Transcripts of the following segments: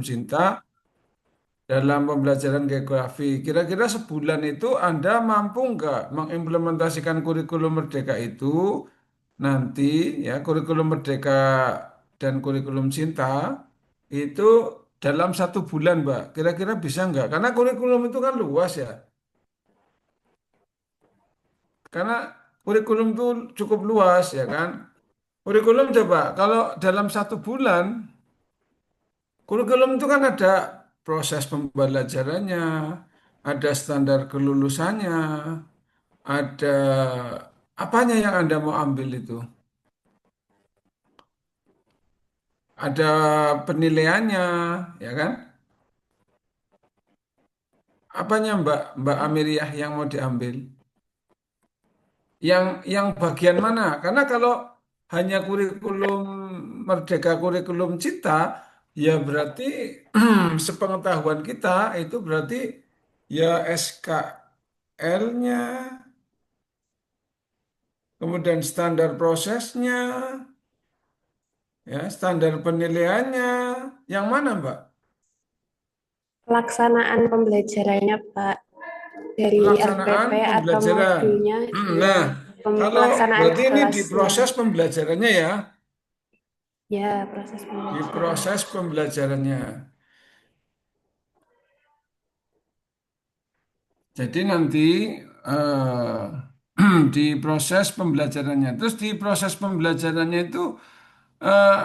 cinta dalam pembelajaran geografi. Kira-kira sebulan itu Anda mampu nggak mengimplementasikan kurikulum Merdeka itu nanti ya kurikulum Merdeka dan kurikulum cinta itu dalam 1 bulan, Mbak. Kira-kira bisa nggak? Karena kurikulum itu kan luas ya. Karena kurikulum itu cukup luas ya kan. Kurikulum coba kalau dalam 1 bulan, kurikulum itu kan ada proses pembelajarannya, ada standar kelulusannya, ada apanya yang Anda mau ambil itu. Ada penilaiannya, ya kan? Apanya Mbak Mbak Amiriah yang mau diambil? Yang bagian mana? Karena kalau hanya kurikulum Merdeka, kurikulum Cita, ya berarti sepengetahuan kita itu berarti ya SKL-nya, kemudian standar prosesnya, ya standar penilaiannya, yang mana Mbak? Pelaksanaan pembelajarannya, Pak, dari Pelaksanaan RPP atau pembelajaran. modulnya, ya, Nah, kalau pelaksanaan berarti ini di kelasnya, proses pembelajarannya ya, ya, proses di pembelajaran. proses pembelajarannya. Jadi nanti di proses pembelajarannya, terus di proses pembelajarannya itu eh,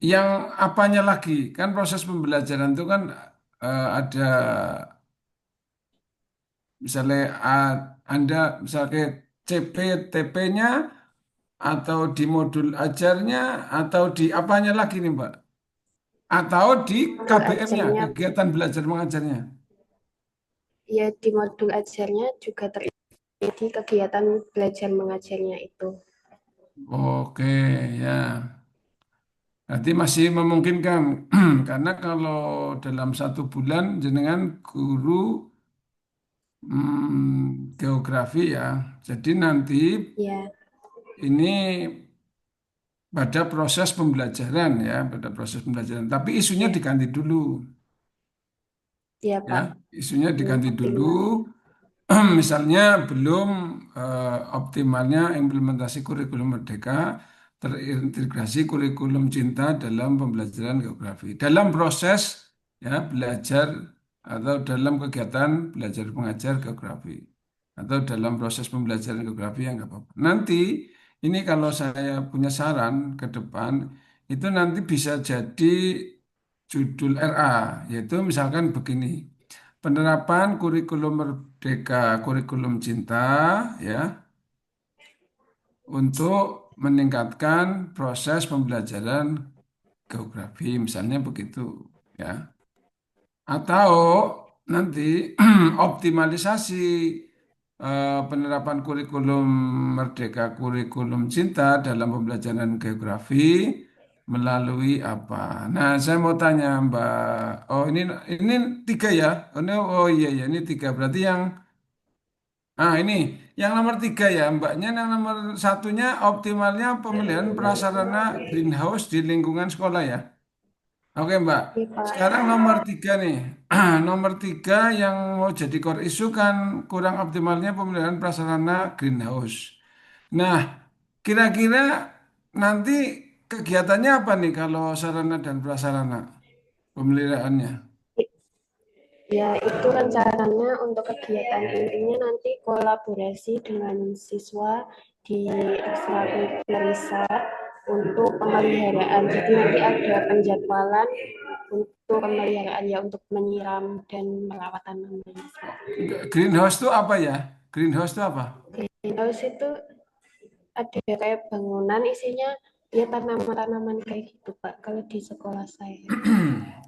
yang apanya lagi? Kan proses pembelajaran itu kan ada misalnya Anda misalnya CP, TP-nya atau di modul ajarnya atau di apanya lagi nih Mbak? Atau di Modul KBM-nya, ajarnya, kegiatan belajar mengajarnya. ya, di modul ajarnya juga terjadi kegiatan belajar mengajarnya itu. Oke, ya. Berarti masih memungkinkan. Karena kalau dalam 1 bulan jenengan guru geografi ya. Jadi nanti Ya, ini pada proses pembelajaran ya, pada proses pembelajaran. Tapi isunya ya, diganti dulu ya, ya. Pak. Isunya diganti dulu. Optimal. Misalnya belum optimalnya implementasi kurikulum Merdeka terintegrasi kurikulum cinta dalam pembelajaran geografi. Dalam proses ya belajar atau dalam kegiatan belajar mengajar geografi atau dalam proses pembelajaran geografi yang nggak apa-apa. Nanti ini kalau saya punya saran ke depan itu nanti bisa jadi judul RA yaitu misalkan begini. Penerapan kurikulum Merdeka, kurikulum cinta, ya, untuk meningkatkan proses pembelajaran geografi, misalnya begitu, ya. Atau nanti optimalisasi penerapan kurikulum Merdeka, kurikulum cinta dalam pembelajaran geografi melalui apa? Nah, saya mau tanya Mbak. Oh, ini 3 ya? Oh iya iya ini 3. Berarti yang ini yang nomor 3 ya, Mbaknya. Yang nomor satunya optimalnya pemilihan prasarana greenhouse di lingkungan sekolah ya. Oke, Mbak. Iya, Sekarang Pak. nomor 3 nih. Nomor 3 yang mau jadi core issue kan kurang optimalnya pemilihan prasarana greenhouse. Nah, kira-kira nanti kegiatannya apa nih kalau sarana dan prasarana pemeliharaannya? Ya, itu rencananya untuk kegiatan intinya nanti kolaborasi dengan siswa di ekstrakurikuler untuk pemeliharaan. Jadi nanti ada penjadwalan untuk pemeliharaan, ya, untuk menyiram dan merawat tanaman. Greenhouse itu apa ya? Greenhouse itu apa? Greenhouse itu ada kayak bangunan isinya ya tanaman-tanaman kayak gitu, Pak, kalau di sekolah saya.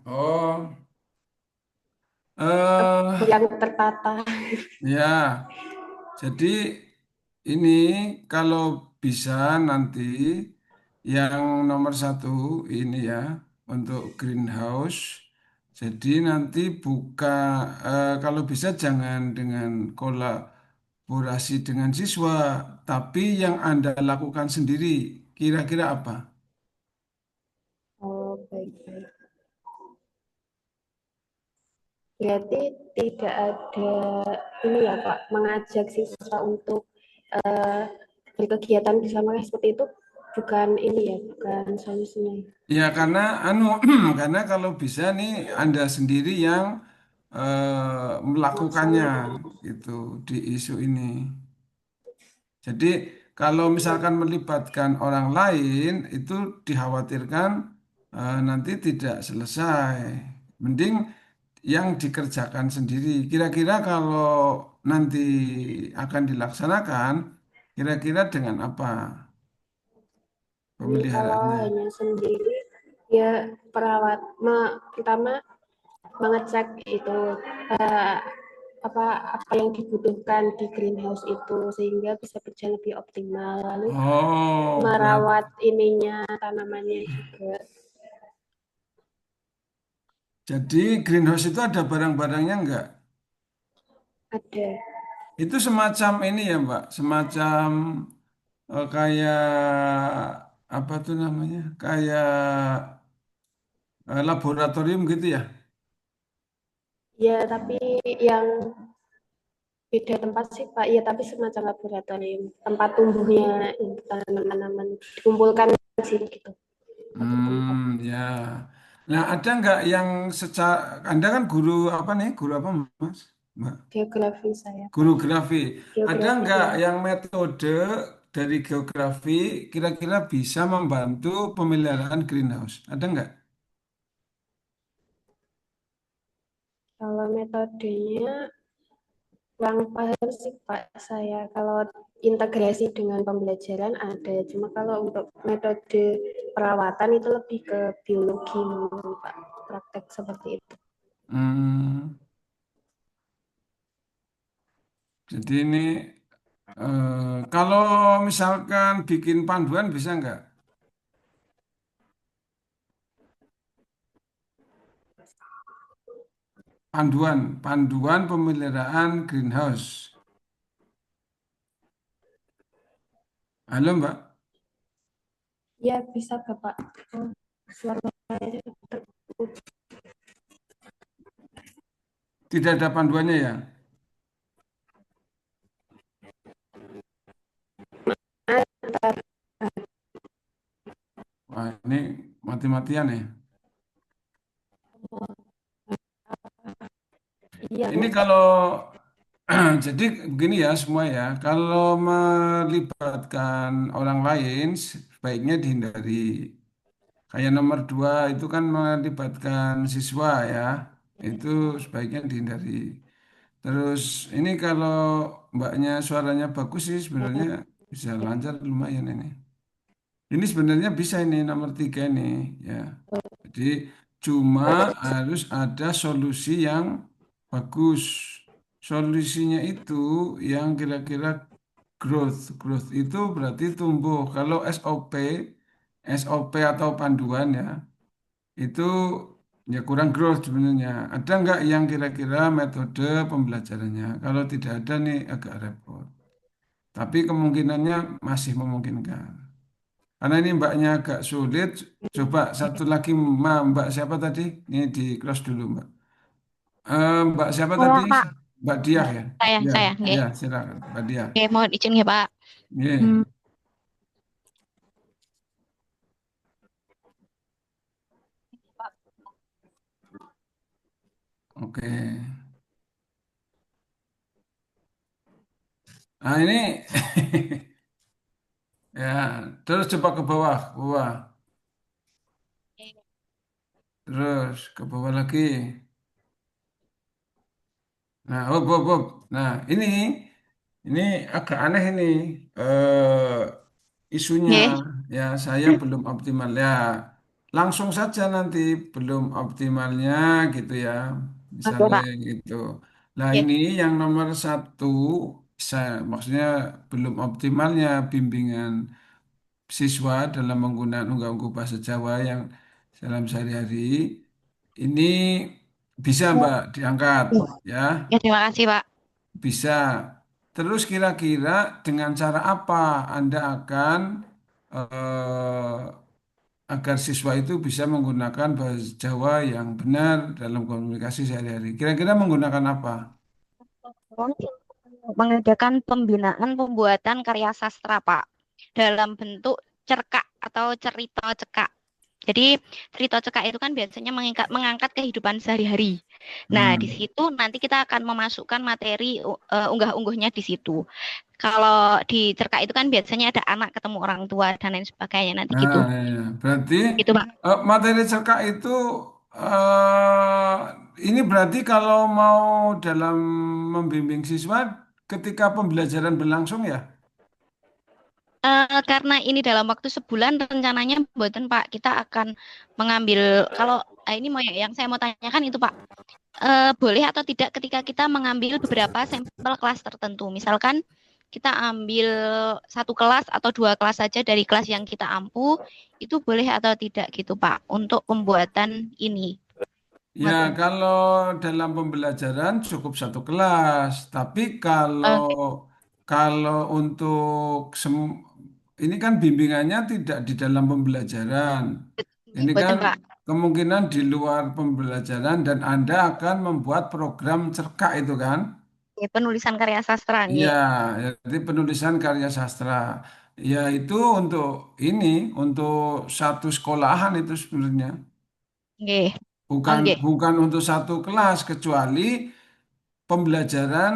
Oh, eh Yang tertata. ya. Jadi ini kalau bisa nanti yang nomor 1 ini ya untuk greenhouse. Jadi nanti buka kalau bisa jangan dengan kolaborasi dengan siswa, tapi yang Anda lakukan sendiri. Kira-kira apa? Oh, baik, baik. berarti tidak ada ini ya Pak, mengajak siswa untuk eh, berkegiatan bersama seperti itu bukan ini ya, bukan solusinya. Ya karena karena kalau bisa nih Anda sendiri yang melakukannya Melaksanakan. gitu di isu ini. Jadi kalau misalkan melibatkan orang lain itu dikhawatirkan nanti tidak selesai. Mending yang dikerjakan sendiri. Kira-kira kalau nanti akan dilaksanakan, kira-kira dengan apa Kalau pemeliharaannya? hanya sendiri ya pertama mengecek itu eh, apa yang dibutuhkan di greenhouse itu sehingga bisa berjalan lebih optimal, lalu Oh, merawat ininya tanamannya juga jadi greenhouse itu ada barang-barangnya enggak? ada. Itu semacam ini ya, Mbak, semacam kayak apa tuh namanya? Kayak laboratorium gitu ya? Ya tapi yang beda tempat sih Pak, ya tapi semacam laboratorium tempat tumbuhnya tanaman-tanaman dikumpulkan di sini gitu, satu tempat. Ya. Nah, ada nggak yang secara Anda kan guru apa nih? Guru apa, Mas? Mbak? Geografi saya Guru Pak, geografi. Ada geografi nggak ya. yang metode dari geografi kira-kira bisa membantu pemeliharaan greenhouse? Ada nggak? Kalau metodenya kurang paham sih Pak saya. Kalau integrasi dengan pembelajaran ada, cuma kalau untuk metode perawatan itu lebih ke biologi menurut Pak, praktek seperti itu. Hmm, jadi ini kalau misalkan bikin panduan bisa nggak? Panduan pemeliharaan greenhouse. Halo Mbak, Ya bisa Bapak. Oh, suara saya tidak ada panduannya ya? terputar. Wah, ini mati-matian ya. Iya, Ini kalau jadi begini ya semua ya, kalau melibatkan orang lain sebaiknya dihindari. Kayak nomor dua itu kan melibatkan siswa ya, itu sebaiknya dihindari. Terus ini kalau mbaknya suaranya bagus sih sebenarnya bisa lancar lumayan ini. Ini sebenarnya bisa ini nomor tiga ini ya. Jadi cuma harus ada solusi yang bagus. Solusinya itu yang kira-kira growth. Growth itu berarti tumbuh. Kalau SOP atau panduan ya, itu ya kurang growth sebenarnya. Ada nggak yang kira-kira metode pembelajarannya? Kalau tidak ada nih agak repot. Tapi kemungkinannya masih memungkinkan. Karena ini mbaknya agak sulit. Coba satu lagi mbak siapa tadi? Ini di close dulu mbak. Mbak siapa Saya tadi? Kak, Mbak Diah ya? Ya, saya, nggih. ya silakan Mbak Diah. Nggih, mohon izin nggih, Pak. Hmm, Iya, oke. Nah ini ya terus coba ke bawah, ke bawah. Terus ke bawah lagi. Nah, hop, hop. Nah, ini agak aneh ini isunya nggih. ya saya belum optimal ya. Langsung saja nanti belum optimalnya gitu ya, Oke, misalnya Pak. gitu. Nah Nggih. ini yang nomor satu, maksudnya belum optimalnya bimbingan siswa dalam menggunakan unggah-ungguh bahasa Jawa yang dalam sehari-hari ini bisa Mbak diangkat ya. Ya, terima kasih, Pak. Bisa. Terus kira-kira dengan cara apa Anda akan eh, agar siswa itu bisa menggunakan bahasa Jawa yang benar dalam komunikasi sehari-hari. Kira-kira menggunakan apa? Mengadakan pembinaan pembuatan karya sastra, Pak, dalam bentuk cerkak atau cerita cekak. Jadi cerita cekak itu kan biasanya mengangkat kehidupan sehari-hari. Nah, di Hmm. situ nanti kita akan memasukkan materi unggah-ungguhnya di situ. Kalau di cerkak itu kan biasanya ada anak ketemu orang tua dan lain sebagainya nanti Nah, gitu. ya. Berarti Gitu, Pak. materi cerkak itu eh, ini berarti kalau mau dalam membimbing siswa ketika pembelajaran berlangsung ya? Karena ini dalam waktu sebulan rencananya mboten Pak, kita akan mengambil kalau ini mau yang saya mau tanyakan itu Pak, boleh atau tidak ketika kita mengambil beberapa sampel kelas tertentu, misalkan kita ambil satu kelas atau dua kelas saja dari kelas yang kita ampu, itu boleh atau tidak gitu Pak untuk pembuatan ini, Ya, Mboten. kalau dalam pembelajaran cukup satu kelas, tapi kalau Oke, kalau untuk ini kan bimbingannya tidak di dalam pembelajaran. Ini kan Mboten Pak. kemungkinan di luar pembelajaran dan Anda akan membuat program cerkak itu kan? Oke, penulisan karya sastra, Iya, nggih. jadi penulisan karya sastra. Ya itu untuk ini, untuk satu sekolahan itu sebenarnya. Nggih. Oh, Bukan nggih. bukan untuk satu kelas pembelajaran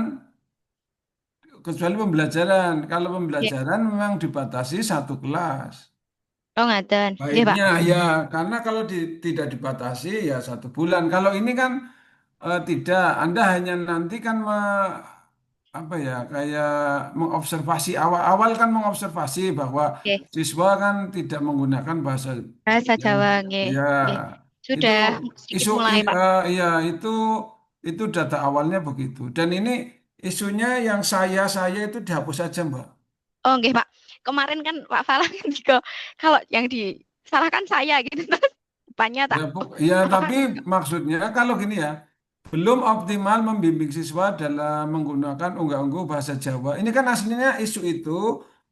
kecuali pembelajaran. Kalau Nggih. pembelajaran memang dibatasi satu kelas. Oh, ngaten. Nggih, Pak. Baiknya ya, karena kalau tidak dibatasi ya 1 bulan. Kalau ini kan tidak, Anda hanya nanti kan apa ya kayak mengobservasi awal-awal kan mengobservasi bahwa Oke. siswa kan tidak menggunakan bahasa Bahasa yang Jawa, nggih. ya Nggih. itu Sudah sedikit isu mulai, Pak. ya itu data awalnya begitu. Dan ini isunya yang saya itu dihapus saja, Mbak. Oh, nggih, Pak. Kemarin kan Pak Falah kan juga kalau yang disalahkan saya gitu. Terus depannya tak Ya, apakah tapi maksudnya kalau gini ya, belum optimal membimbing siswa dalam menggunakan unggah-ungguh bahasa Jawa. Ini kan aslinya isu itu,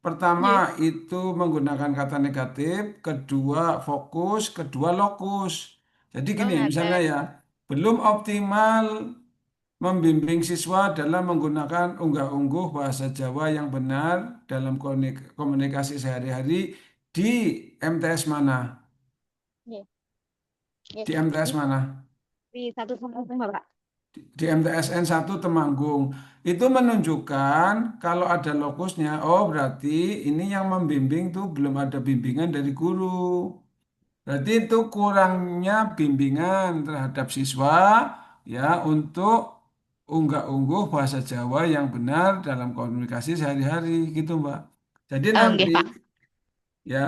pertama nggih. itu menggunakan kata negatif, kedua fokus, kedua lokus. Jadi Oh, gini, misalnya ngaten. ya, belum optimal membimbing siswa dalam menggunakan unggah-ungguh bahasa Jawa yang benar dalam komunikasi sehari-hari di MTS mana? Nggih. Nggih. Di MTS mana? Di satu sama sama, Pak. Di MTSN 1 Temanggung itu menunjukkan kalau ada lokusnya, oh berarti ini yang membimbing tuh belum ada bimbingan dari guru. Berarti itu kurangnya bimbingan terhadap siswa ya untuk unggah-ungguh bahasa Jawa yang benar dalam komunikasi sehari-hari gitu Mbak. Jadi Oh, nanti nggih, Pak. ya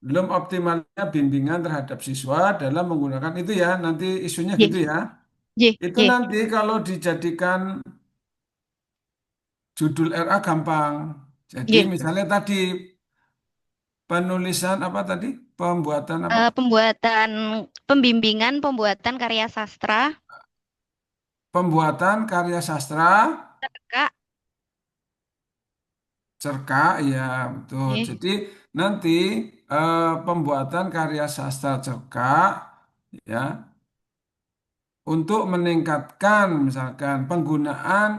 belum optimalnya bimbingan terhadap siswa dalam menggunakan itu ya nanti isunya Nggih. gitu ya. Nggih, Itu nggih. nanti kalau dijadikan judul RA gampang. Jadi Nggih. misalnya tadi penulisan apa tadi? Pembuatan apa? Pembuatan pembimbingan pembuatan karya sastra, Pembuatan karya sastra, Kak. cerka, ya betul. Nggih. Jadi nanti pembuatan karya sastra cerka, ya untuk meningkatkan misalkan penggunaan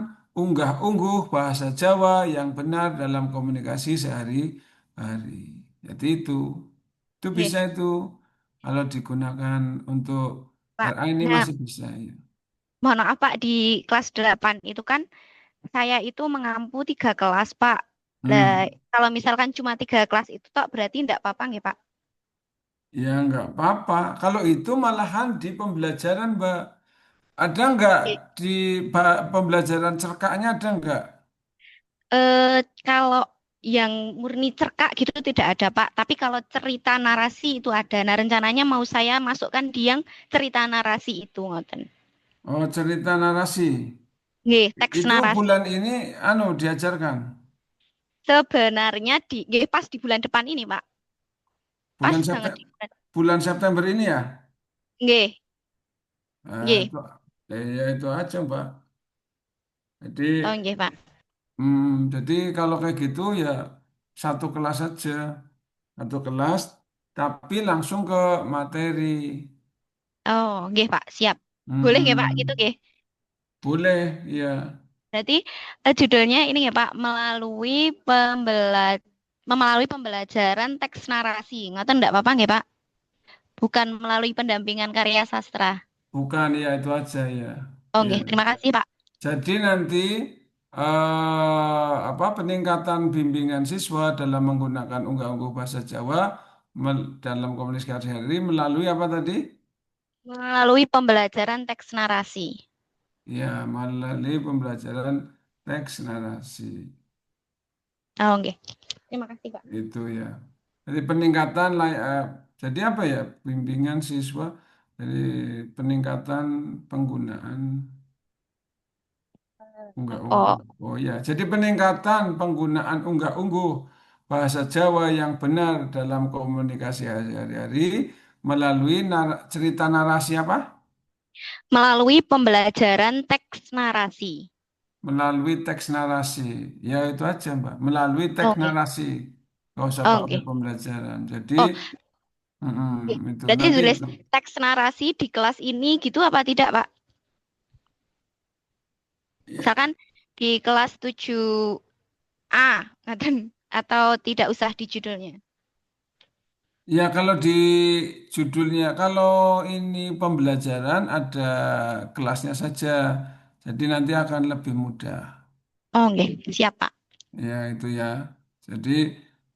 unggah-ungguh bahasa Jawa yang benar dalam komunikasi sehari-hari. Jadi itu Nggih, bisa itu kalau digunakan untuk Pak. RA ini Nah, masih bisa ya. mohon maaf Pak, di kelas 8 itu kan saya itu mengampu 3 kelas, Pak. Lah, Hmm. kalau misalkan cuma 3 kelas itu tak berarti enggak apa-apa nggih, Pak. Ya nggak apa-apa. Kalau itu malahan di pembelajaran, Mbak. Ada nggak Oke. di pembelajaran cerkaknya ada nggak? Kalau yang murni cerkak gitu tidak ada, Pak. Tapi kalau cerita narasi itu ada. Nah, rencananya mau saya masukkan di yang cerita narasi itu, ngoten. Oh, cerita narasi. Nggih, teks Itu narasi. bulan ini diajarkan. Sebenarnya nggih, pas di bulan depan ini, Pak. Pas Bulan banget September, di bulan. bulan September ini ya. Nggih, Nah, nggih. itu, ya itu aja, Mbak. Jadi, Oh, nggih, Pak. jadi kalau kayak gitu ya satu kelas saja, satu kelas. tapi langsung ke materi. Oh, nggih Pak, siap. Boleh nggih Pak, gitu Mm-mm. nggih. Boleh, ya. Berarti judulnya ini ya Pak, melalui pembelajaran teks narasi. Ngoten enggak apa-apa nggih Pak? Bukan melalui pendampingan karya sastra. Bukan, ya itu aja ya. Oh, Ya. nggih, terima kasih Pak. Jadi nanti apa peningkatan bimbingan siswa dalam menggunakan unggah-ungguh bahasa Jawa dalam komunikasi sehari-hari melalui apa tadi? Melalui pembelajaran teks narasi. Ya, melalui pembelajaran teks narasi. Oh, nggih. Terima kasih Pak. Itu ya. Jadi peningkatan jadi apa ya? Bimbingan siswa dari peningkatan penggunaan unggah-ungguh. Oh, Oh ya, jadi peningkatan penggunaan unggah-ungguh bahasa Jawa yang benar dalam komunikasi sehari-hari melalui cerita narasi apa? melalui pembelajaran teks narasi. Melalui teks narasi. Ya itu aja, Mbak. Melalui teks Oke. narasi. Nggak usah Oh, pakai oke. pembelajaran. Jadi Oh, itu berarti nanti tulis itu. teks narasi di kelas ini gitu apa tidak, Pak? Ya, Misalkan di kelas 7A, ngaten, atau tidak usah di judulnya. ya kalau di judulnya, kalau ini pembelajaran ada kelasnya saja. Jadi nanti akan lebih mudah. Oh, oke. Siap, Pak. Ya itu ya. Jadi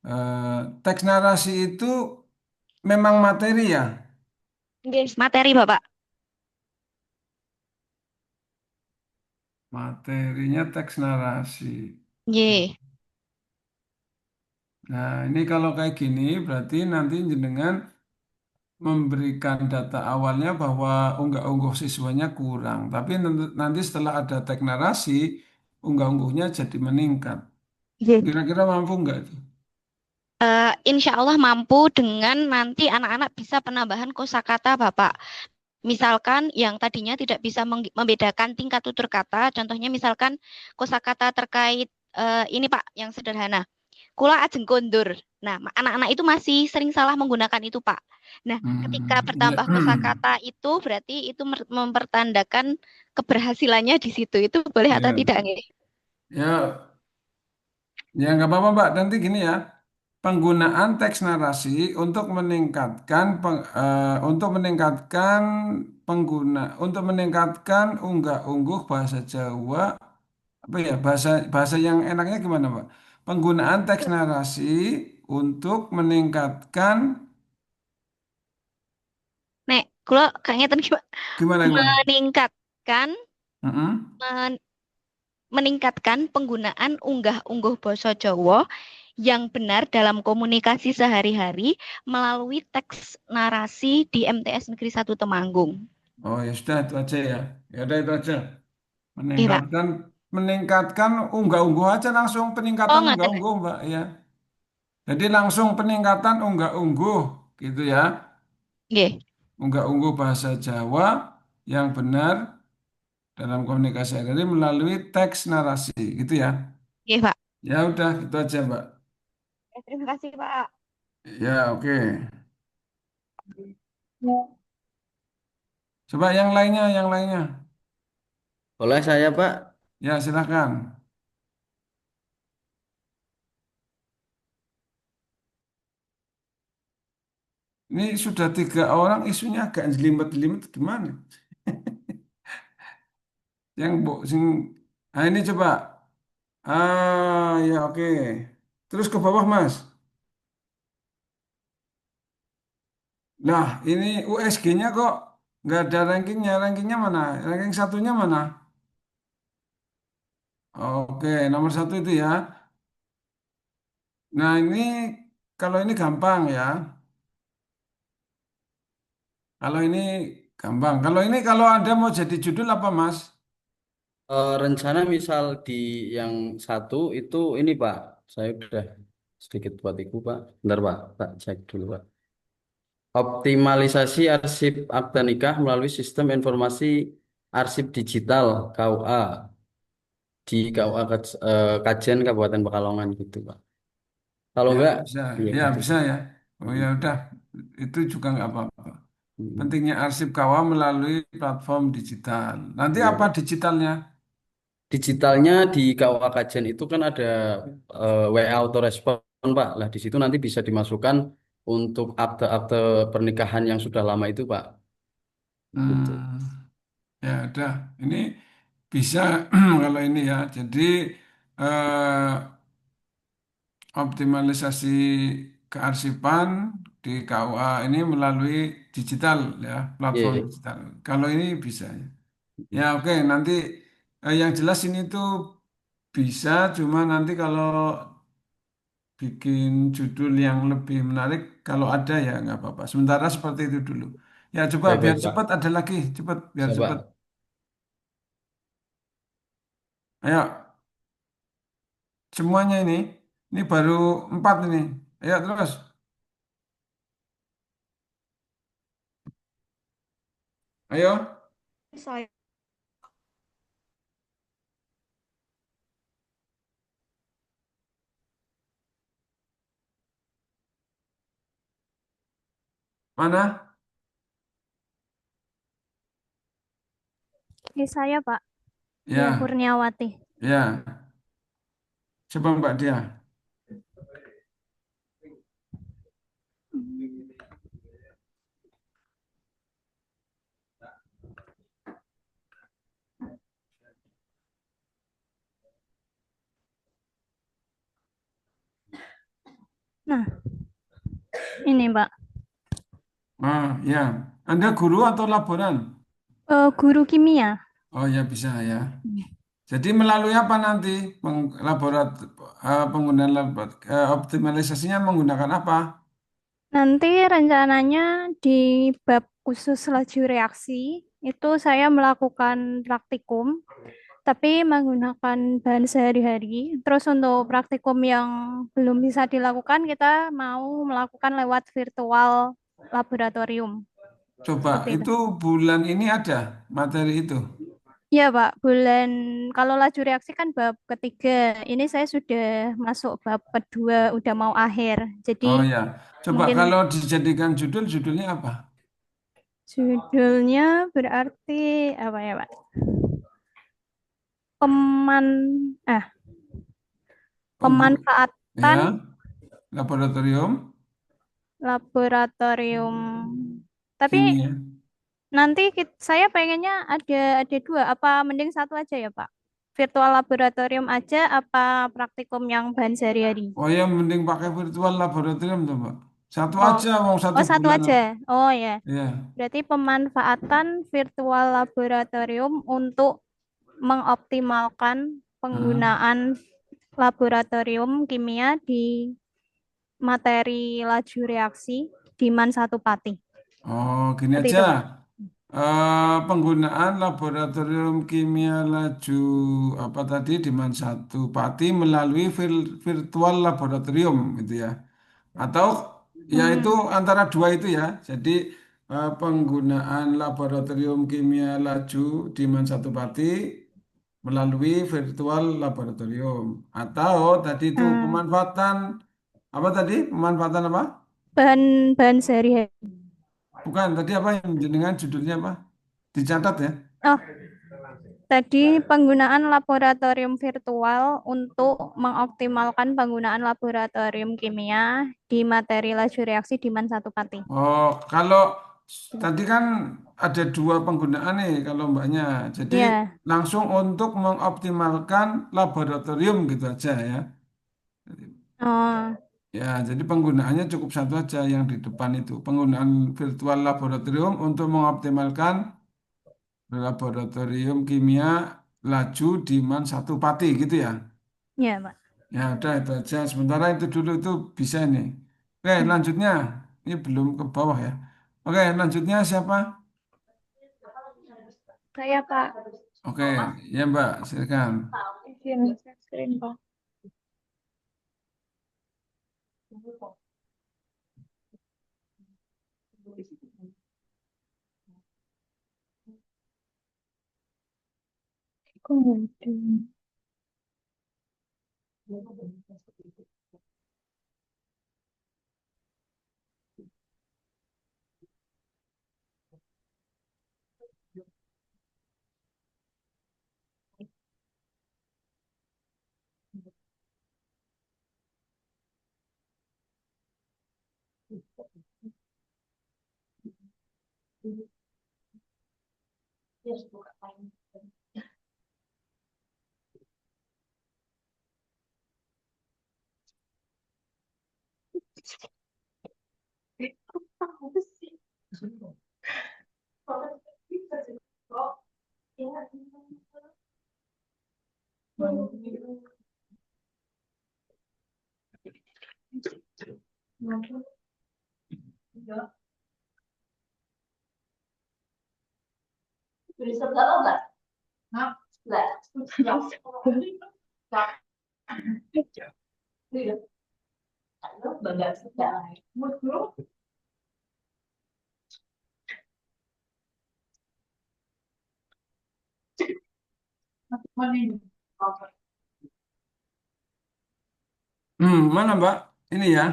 eh, teks narasi itu memang materi ya. Oke. Materi, Bapak. Materinya teks narasi. Ye. Nah ini kalau kayak gini berarti nanti jenengan memberikan data awalnya bahwa unggah-ungguh siswanya kurang. Tapi nanti setelah ada teks narasi, unggah-ungguhnya jadi meningkat. Ye. Kira-kira mampu nggak itu? Insya Allah mampu dengan nanti anak-anak bisa penambahan kosakata, Bapak. Misalkan yang tadinya tidak bisa membedakan tingkat tutur kata, contohnya misalkan kosakata terkait ini Pak, yang sederhana. Kula ajeng kondur. Nah, anak-anak itu masih sering salah menggunakan itu, Pak. Nah, ketika Ya, bertambah kosakata itu berarti itu mempertandakan keberhasilannya di situ. Itu boleh atau ya, tidak, nggih? ya, ya nggak apa-apa Mbak. Nanti gini ya. Penggunaan teks narasi untuk meningkatkan untuk meningkatkan unggah-ungguh bahasa Jawa apa ya bahasa yang enaknya gimana Pak? Penggunaan teks narasi untuk meningkatkan Nek, kula gak ngeten iki, Pak. gimana? Meningkatkan Mm-mm. men- meningkatkan penggunaan unggah-ungguh basa Jawa yang benar dalam komunikasi sehari-hari melalui teks narasi di MTS Negeri 1 Temanggung. Oh ya sudah itu aja ya. Ya udah itu aja. Oke, Pak. Meningkatkan meningkatkan unggah-ungguh aja langsung Oh, peningkatan ngaten. unggah-ungguh Mbak ya. Jadi langsung peningkatan unggah-ungguh gitu ya. Nggih, Unggah-ungguh bahasa Jawa yang benar dalam komunikasi sehari-hari melalui teks narasi gitu ya. nggih, Pak. Ya udah gitu aja Mbak. Terima kasih, Pak. Ya oke. Coba yang lainnya. Boleh saya, Pak? Ya silakan. Ini sudah 3 orang isunya agak jelimet-jelimet gimana? Yang bu, sing, nah ini coba. Ya oke. Terus ke bawah Mas. Nah ini USG-nya kok nggak ada rankingnya. Rankingnya mana? Ranking satunya mana? Oke, nomor satu itu ya. Nah ini kalau ini gampang ya. Kalau ini gampang. Kalau ini kalau ada mau jadi judul apa Mas? Rencana misal di yang satu itu ini, Pak. Saya udah sedikit buat ibu, Pak. Bentar, Pak. Pak, cek dulu, Pak. Optimalisasi arsip akta nikah melalui sistem informasi arsip digital KUA di KUA Kajen Kabupaten Pekalongan gitu, Pak. Kalau Ya enggak, bisa, iya ya gitu. bisa ya. Oh ya udah. itu juga nggak apa-apa. Mm-mm. Pentingnya arsip KUA melalui platform digital. Nanti Iya, apa Pak. digitalnya? Digitalnya di KUA Kajian itu kan ada WA autorespon, Pak. Lah di situ nanti bisa dimasukkan untuk akte-akte pernikahan yang sudah lama itu, Pak. Gitu. Hmm, ya udah, ini bisa kalau ini ya. Jadi eh, optimalisasi kearsipan di KUA ini melalui digital ya, platform Iya. digital. Kalau ini bisa ya. Ya oke, nanti yang jelas ini tuh bisa, cuma nanti kalau bikin judul yang lebih menarik, kalau ada ya nggak apa-apa. Sementara seperti itu dulu. Ya coba biar Baik-baik, cepat Pak. ada lagi, cepat biar Siapa? cepat. Ayo semuanya ini baru 4 ini. Ayo terus. Ayo Saya. mana? Ini saya, Pak. Dia Ya Kurniawati. ya. Coba Mbak Dia. Nah, ini, Pak. Ya. Anda guru atau laboran? Guru kimia. Oh ya bisa ya. Jadi melalui apa nanti penggunaan optimalisasinya menggunakan apa? Nanti rencananya di bab khusus laju reaksi, itu saya melakukan praktikum, tapi menggunakan bahan sehari-hari. Terus untuk praktikum yang belum bisa dilakukan, kita mau melakukan lewat virtual laboratorium. Coba Seperti itu. itu bulan ini ada materi itu. Iya, Pak. Kalau laju reaksi kan bab ketiga. Ini saya sudah masuk bab kedua, udah mau akhir. Jadi Oh ya. Coba mungkin kalau dijadikan judulnya apa? judulnya berarti apa ya, Pak? Peman, ah, Penggu- pemanfaatan ya, laboratorium laboratorium. Tapi kimia. nanti saya pengennya ada dua. Apa mending satu aja ya, Pak? Virtual laboratorium aja, apa praktikum yang bahan sehari-hari? Oh ya, mending pakai virtual laboratorium tuh, Mbak. Satu Oh, aja, mau satu oh satu bulan. aja. Oh ya. Ya. Berarti pemanfaatan virtual laboratorium untuk mengoptimalkan Nah. penggunaan laboratorium kimia di materi laju reaksi di MAN 1 Pati. Oh, gini Seperti aja. itu, Pak. Penggunaan laboratorium kimia laju apa tadi di Man satu Pati melalui virtual laboratorium gitu ya. Atau ya itu Hmm. antara dua itu ya. Jadi penggunaan laboratorium kimia laju di Man satu Pati melalui virtual laboratorium. Atau tadi itu Hmm. pemanfaatan apa tadi? Pemanfaatan apa? Bahan sehari-hari. Bukan, tadi apa yang jenengan judulnya apa? Dicatat ya. Oh, tadi penggunaan laboratorium virtual untuk mengoptimalkan penggunaan laboratorium kimia di materi laju reaksi di MAN 1 Pati. Oh, kalau tadi kan ada dua penggunaan nih kalau mbaknya. Jadi Ya, langsung untuk mengoptimalkan laboratorium gitu aja ya. oh, Ya, jadi penggunaannya cukup satu aja yang di depan itu. Penggunaan virtual laboratorium untuk mengoptimalkan laboratorium kimia laju di MAN 1 Pati gitu ya. ya, Pak. Ya udah itu aja. Sementara itu dulu itu bisa nih. Oke, Hmm. lanjutnya. Ini belum ke bawah ya. Oke, lanjutnya siapa? Saya, Pak. Oke, ya Mbak, silakan. Izin share screen, Pak. Kemudian. Mana Mbak? Ini ya.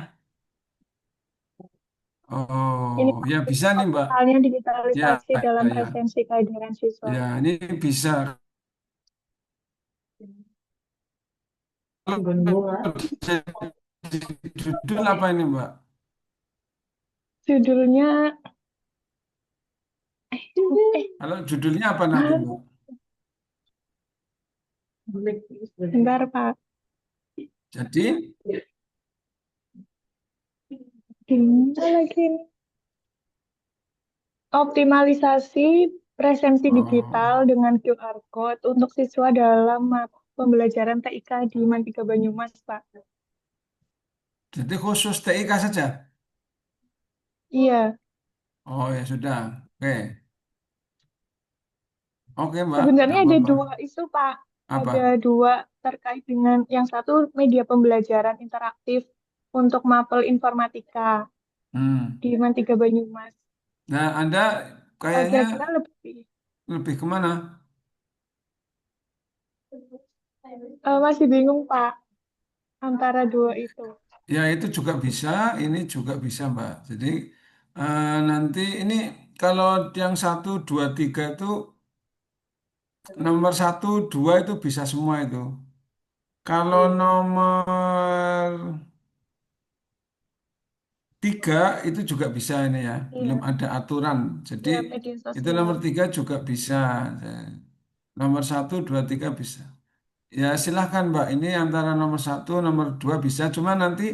Ini Oh, Pak, ya bisa nih Mbak. halnya Ya, digitalisasi dalam ya, presensi kehadiran siswa. ya. Ini bisa. Kalau judul apa ini Mbak? Judulnya, Kalau judulnya apa nanti Mbak? bentar Pak, Jadi, gimana lagi ini? Optimalisasi presensi digital oh, dengan QR Code untuk siswa dalam pembelajaran TIK di Mandika Banyumas, Pak. jadi khusus TIK saja. Iya, Oh ya sudah. Oke, oke Mbak, sebenarnya nggak ada apa-apa. dua isu, Pak. Ada Apa? dua terkait dengan yang satu media pembelajaran interaktif untuk mapel informatika Hmm. di Mandika Banyumas. Nah, Anda kayaknya Kira-kira lebih lebih kemana? masih bingung, Pak, antara dua itu. Ya itu juga bisa, ini juga bisa Mbak. Jadi nanti ini kalau yang satu, dua, tiga itu nomor satu, dua itu bisa semua itu. Kalau nomor tiga itu juga bisa ini ya, belum Iya, ada aturan. Jadi iya media itu nomor sosial. tiga juga bisa. Nomor satu, dua, tiga bisa. Ya silahkan Mbak, ini antara nomor satu, nomor dua bisa. Cuma nanti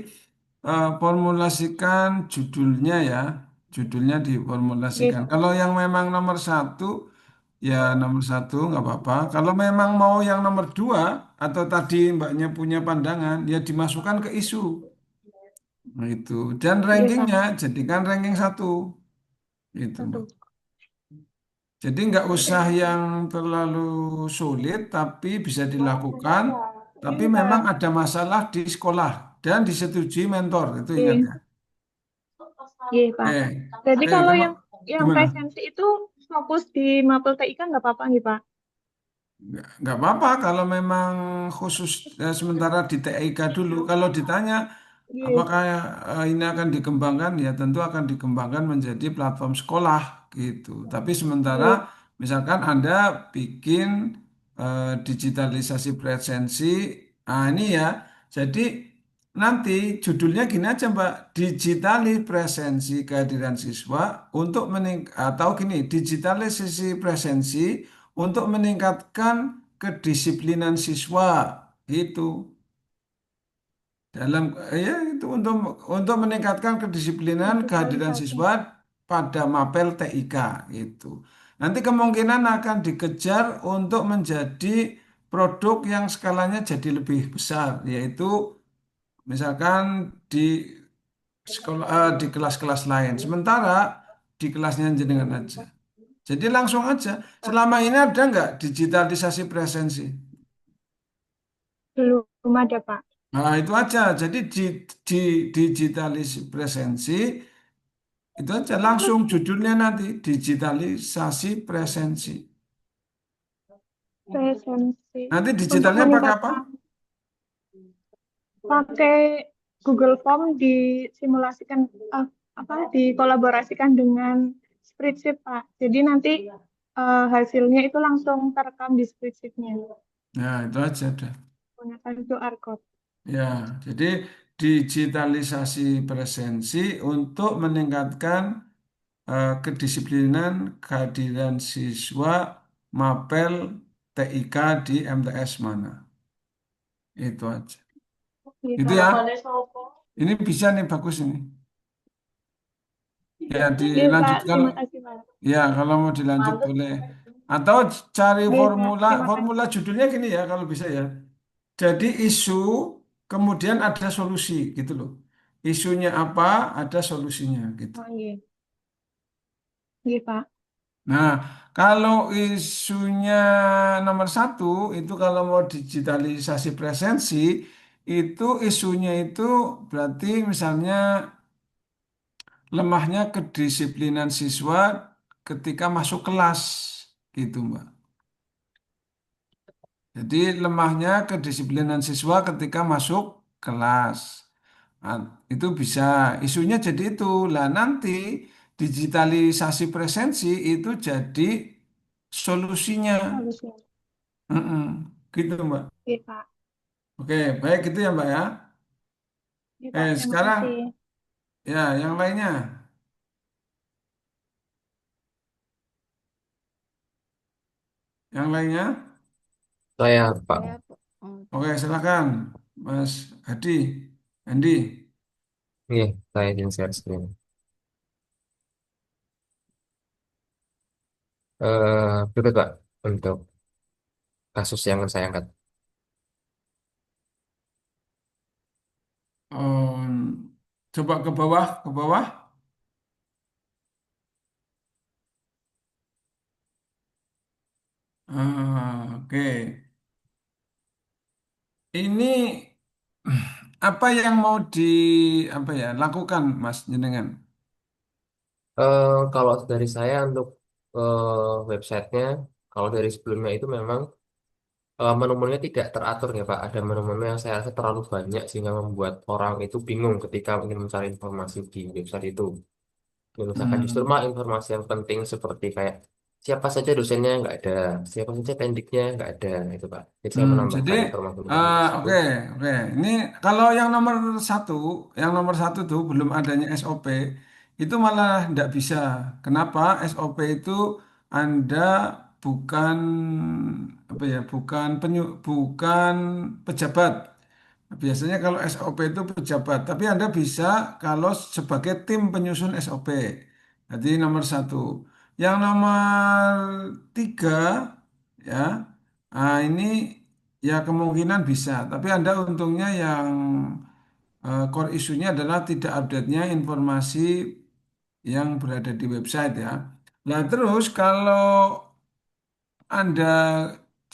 formulasikan judulnya ya, judulnya Yes, diformulasikan. Pak. Kalau yang memang nomor satu, ya nomor satu nggak apa-apa. Kalau memang mau yang nomor dua, atau tadi Mbaknya punya pandangan, ya dimasukkan ke isu. Nah, itu. Dan Iya, Pak. rankingnya, jadikan ranking satu. Itu Mbak. Satu. Jadi nggak usah yang terlalu sulit, tapi bisa dilakukan. Tapi Ini, memang Pak. ada masalah di sekolah dan disetujui mentor. Itu ingat Iya, ya. iya, Pak. Eh, Jadi eh kalau kamu yang gimana? presensi itu fokus di mapel TIK nggak apa-apa nih, Pak? Nggak apa-apa kalau memang khusus sementara di TIK dulu. Kalau ditanya Iya, apakah ini akan dikembangkan, ya tentu akan dikembangkan menjadi platform sekolah gitu. Tapi sementara iya, misalkan Anda bikin digitalisasi presensi, nah ini ya. Jadi nanti judulnya gini aja Mbak, digitali presensi kehadiran siswa untuk atau gini, digitalisasi presensi untuk meningkatkan kedisiplinan siswa itu dalam ya itu untuk meningkatkan kedisiplinan kehadiran digitalisasi. siswa pada mapel TIK itu. Nanti kemungkinan akan dikejar untuk menjadi produk yang skalanya jadi lebih besar, yaitu misalkan di sekolah di kelas-kelas lain. Sementara di kelasnya jenengan aja. Jadi langsung aja. Pak. Selama ini ada nggak digitalisasi presensi? Belum ada, Pak. Nah, itu aja. Jadi di digitalisasi presensi itu aja langsung judulnya nanti digitalisasi presensi. Presensi. Nanti Untuk digitalnya pakai apa? meningkatkan pakai Google Form disimulasikan dikolaborasikan dengan spreadsheet, Pak. Jadi nanti hasilnya itu langsung terekam di spreadsheet-nya Nah, itu aja udah. menggunakan QR code. Ya, jadi digitalisasi presensi untuk meningkatkan kedisiplinan kehadiran siswa mapel TIK di MTS mana. Itu aja. Oke, Itu Kak. ya. Ini bisa nih, bagus ini. Ya, Oke, Pak. dilanjutkan. Terima kasih, Pak. Ya, kalau mau dilanjut boleh. Atau cari Oke, Kak. formula, Terima formula kasih. judulnya gini ya, kalau bisa ya. Jadi isu, kemudian ada solusi, gitu loh. Isunya apa, ada solusinya, gitu. Oh, iya. Iya, Pak. Nah, kalau isunya nomor satu, itu kalau mau digitalisasi presensi, itu isunya itu berarti misalnya lemahnya kedisiplinan siswa ketika masuk kelas, gitu, Mbak. Jadi lemahnya kedisiplinan siswa ketika masuk kelas. Nah, itu bisa, isunya jadi itu. Lah nanti digitalisasi presensi itu jadi solusinya. Solusinya. Mm-mm. Gitu Mbak. Oke, Pak. Oke, baik gitu ya Mbak ya. Oke, Pak. Terima Sekarang kasih. ya yang lainnya. Yang lainnya. Saya Pak, Oke, silakan Mas Hadi, Andi. iya saya izin share screen. Berikut Pak untuk kasus yang saya angkat. Coba ke bawah, ke bawah. Oke. Ini apa yang mau di apa ya lakukan Mas Jenengan? Kalau dari saya untuk websitenya, kalau dari sebelumnya itu memang menu-menunya tidak teratur ya Pak. Ada menu-menu yang saya rasa terlalu banyak sehingga membuat orang itu bingung ketika ingin mencari informasi di website itu. Ya, misalkan justru Hmm. mah informasi yang penting seperti kayak siapa saja dosennya nggak ada, siapa saja pendiknya nggak ada, itu Pak. Jadi saya Jadi menambahkan informasi-informasi oke tersebut. oke. Ini kalau satu, yang nomor satu tuh belum adanya SOP itu malah tidak bisa. Kenapa? SOP itu Anda bukan apa ya, bukan pejabat. Biasanya kalau SOP itu pejabat, tapi Anda bisa kalau sebagai tim penyusun SOP. Jadi nomor satu. Yang nomor tiga, ya, ini ya kemungkinan bisa. Tapi Anda untungnya yang core isunya adalah tidak update-nya informasi yang berada di website ya. Nah terus kalau Anda